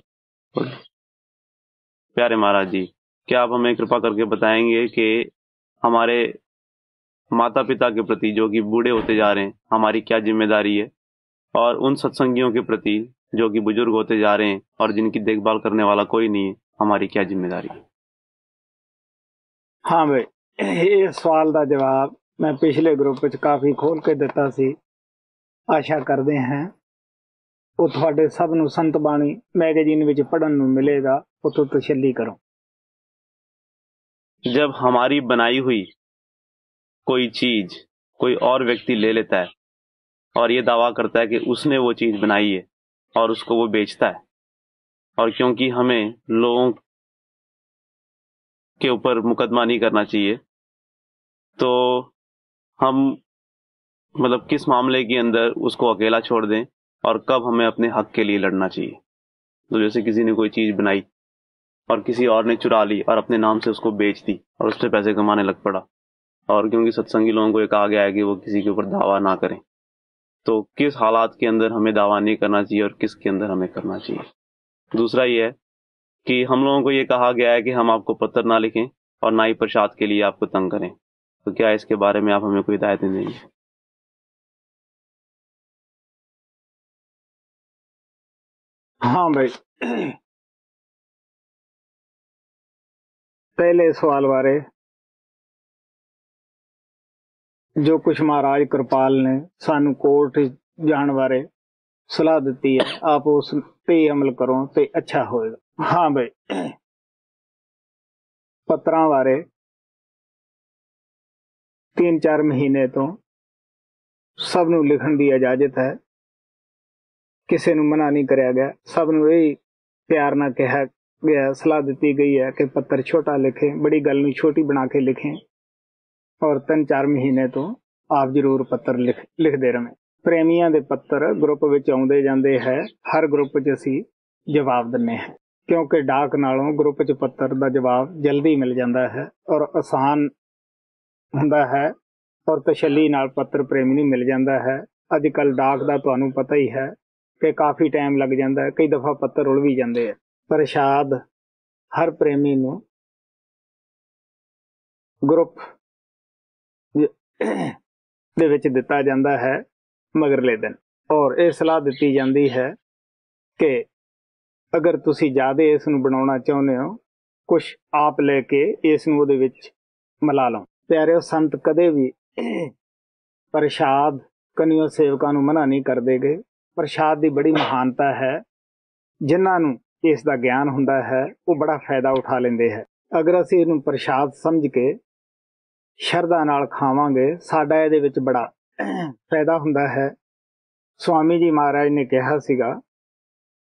प्यारे महाराज जी, क्या आप हमें कृपा करके बताएंगे कि हमारे माता पिता के प्रति, जो कि बूढ़े होते जा रहे हैं, हमारी क्या जिम्मेदारी है, और उन सत्संगियों के प्रति जो कि बुजुर्ग होते जा रहे हैं और जिनकी देखभाल करने वाला कोई नहीं है, हमारी क्या जिम्मेदारी है? हाँ भाई, ਇਹ ਸਵਾਲ ਦਾ ਜਵਾਬ ਮੈਂ ਪਿਛਲੇ ਗਰੁੱਪ ਵਿੱਚ ਕਾਫੀ ਖੋਲ ਕੇ ਦਿੱਤਾ ਸੀ। ਆਸ਼ਾ ਕਰਦੇ ਹਾਂ ਉਹ ਤੁਹਾਡੇ ਸਭ ਨੂੰ ਸੰਤ ਬਾਣੀ ਮੈਗਜ਼ੀਨ ਵਿੱਚ ਪੜ੍ਹਨ ਨੂੰ ਮਿਲੇਗਾ। ਉਤੋਂ ਤਸੱਲੀ ਕਰੋ। जब हमारी बनाई हुई कोई चीज कोई और व्यक्ति ले लेता है और ये दावा करता है कि उसने वो चीज बनाई है और उसको वो बेचता है, और क्योंकि हमें लोगों के ऊपर मुकदमा नहीं करना चाहिए, तो हम मतलब किस मामले के अंदर उसको अकेला छोड़ दें और कब हमें अपने हक के लिए लड़ना चाहिए। तो जैसे किसी ने कोई चीज बनाई और किसी और ने चुरा ली और अपने नाम से उसको बेच दी और उससे पैसे कमाने लग पड़ा, और क्योंकि सत्संगी लोगों को ये कहा गया है कि वो किसी के ऊपर दावा ना करें, तो किस हालात के अंदर हमें दावा नहीं करना चाहिए और किसके अंदर हमें करना चाहिए। दूसरा ये है कि हम लोगों को ये कहा गया है कि हम आपको पत्र ना लिखें और ना ही प्रसाद के लिए आपको तंग करें, तो क्या इसके बारे में आप हमें कोई हिदायतें देंगे? हाँ भाई, पहले सवाल बारे जो कुछ महाराज कृपाल ने सानू कोर्ट जाने बारे सलाह दी है, आप उस पे अमल करो तो अच्छा होएगा। हाँ भाई, पत्रां बारे 3-4 महीने तो सब नू लिखण दी इजाजत है, किसी नू मना नहीं कराया गया। सब नू यही प्यार ना कहा गया, सलाह दी गई है कि पत्र छोटा लिखें, बड़ी गल नू छोटी बना के लिखें, और 3-4 महीने तो आप जरूर पत्र लिखते रहें। प्रेमियां दे पत्र ग्रुप विच आउंदे जांदे है, हर ग्रुप च असीं जवाब दिंदे हैं, क्योंकि डाक नालों ग्रुप च पत्र दा जवाब जल्दी मिल जाता है और आसान हुंदा है, और तसल्ली नाल पत्र प्रेमी नूं मिल जाता है। अजकल डाक दा तुहानूं पता ही है कि काफ़ी टाइम लग जाता है, कई दफ़ा पत्र उड़ भी जाते हैं। प्रसाद हर प्रेमी नूं ग्रुप दे विच दिता जाता है मगरले दिन, और यह सलाह दी जाती है कि अगर तुसी ज़्यादा इस नूं बनाउणा चाहुंदे हो, कुछ आप लेके इस नूं उहदे विच मिला लो। प्यारे संत कदे भी प्रसाद कनियों सेवकां नूं मना नहीं करदे गए। प्रसाद की बड़ी महानता है, जिन्हां नूं इस दा ज्ञान हुंदा है वो बड़ा फायदा उठा लेंदे है। अगर असीं इहनूं प्रसाद समझ के शरधा नाल खावांगे, साडा इहदे विच बड़ा फायदा हुंदा है। स्वामी जी महाराज ने कहा सीगा,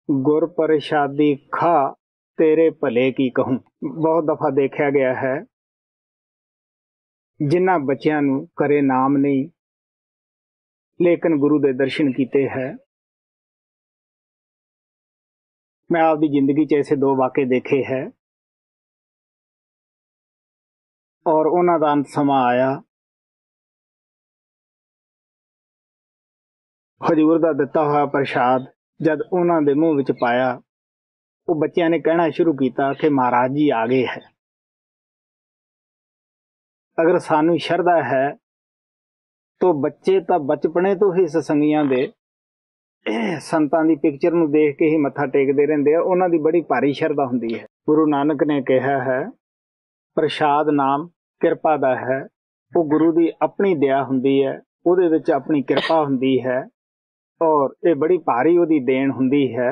गुर प्रसादी खा तेरे भले की कहूं। बहुत दफा देखा गया है, जिन्हां बच्चियां नूं करे नाम नहीं लेकिन गुरु दे दर्शन कीते है, मैं आपकी जिंदगी च ऐसे 2 वाक़े देखे है और उन्हां दा अंत समा आया। हजूर दा दिता होया प्रशाद जद उन्हां दे मूँह विच पाया, वो बच्चों ने कहना शुरू किया कि महाराज जी आ गए है। अगर सानू शरधा है तो बच्चे तो बचपने तो ही सत्संगियां दे संतां दी पिक्चर नूं देख के ही मत्था टेकदे रहिंदे आ। उन्हां दी बड़ी भारी शरधा हुंदी है। गुरु नानक ने कहा है प्रशाद नाम किरपा दा है। वो गुरु दी अपनी दया हुंदी है, उहदे विच अपनी किरपा हुंदी है और ये बड़ी भारी उहदी देन हुंदी है।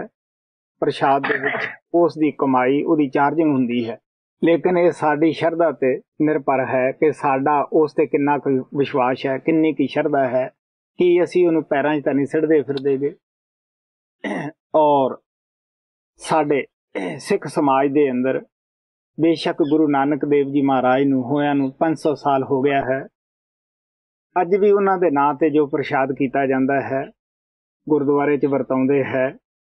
प्रशाद दे विच उस दी कमाई उहदी चार्जिंग हुंदी है। लेकिन ये साडी शरधा ते निर्भर है कि साडा उस ते किन्ना कोई विश्वास है, किन्नी की शरधा है कि असीं उहनूं पैरां 'च तां नहीं सिटदे फिरदे गे। और साडे सिख समाज दे अंदर बेशक गुरु नानक देव जी महाराज नूं होया नूं 500 साल हो गया है, अज भी उन्हां दे नां ते जो प्रशाद कीता जांदा है गुरुद्वारे च वरताउंदे है।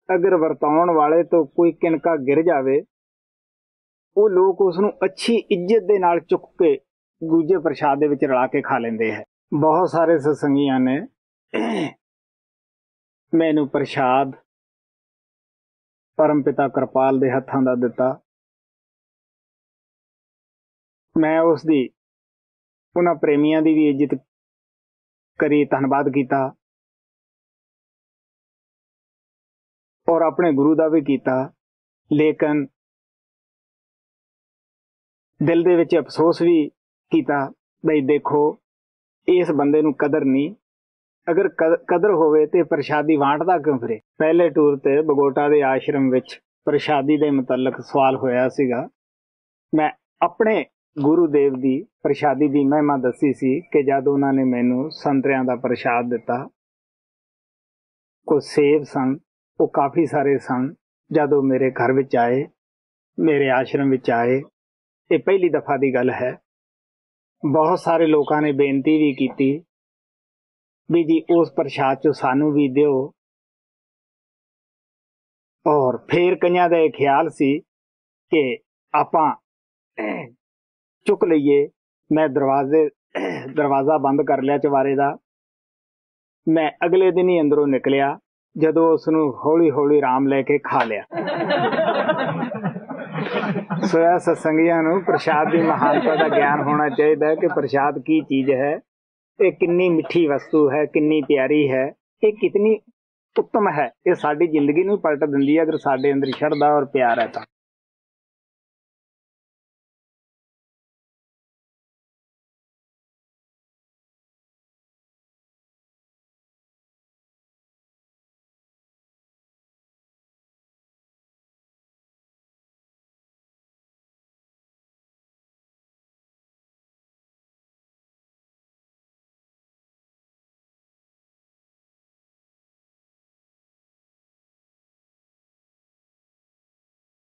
अगर वरताउण वाले तो कोई किनका गिर जावे, वो लोग उसनूं अच्छी इज्जत दे नाल चुक के दूजे प्रशाद दे विच रला के खा लेंदे है। बहुत सारे सत्संगियां ने मैनू प्रशाद परम पिता कृपाल दे हत्थां दा दिता। मैं उसदी उन्हां प्रेमियां दी भी इज्जत करी, धन्नवाद किया और अपने गुरु दा भी किया। लेकिन दिल दे विच अफसोस भी किया बई देखो इस बंदे नूं कदर नहीं। अगर कदर होवे ते प्रशादी वांटदा क्यों फिरे। पहले टूर ते बगोटा दे आश्रम विच प्रशादी दे मुतलक सवाल होया सीगा। मैं अपने गुरुदेव दी प्रशादी दी महिमा दसी सी कि जद उन्हां ने मैनू संतरियां दा प्रशाद दिता, कुछ सेब सन, वो काफ़ी सारे सन। जद वो मेरे घर विच आए, मेरे आश्रम विच आए, ये पहली दफा दी गल है। बहुत सारे लोगों ने बेनती भी की भी जी उस प्रशाद चो सानू भी दिओ। और फिर कईयां दा यह ख्याल सी कि आपां चुक लईए। मैं दरवाजा बंद कर लिया चवारे दा। मैं अगले दिन ही अंदरों निकलिया जदों उसनूं हौली हौली राम लैके खा लिया। सोया सत्संगियां नूं प्रशाद की महानता का ज्ञान होना चाहिए कि प्रशाद की चीज है, ये कितनी मिठी वस्तु है, कितनी प्यारी है, ये कितनी उत्तम है। ये साडी जिंदगी नूं पलट दिंदी है अगर साडे अंदर शरधा और प्यार है।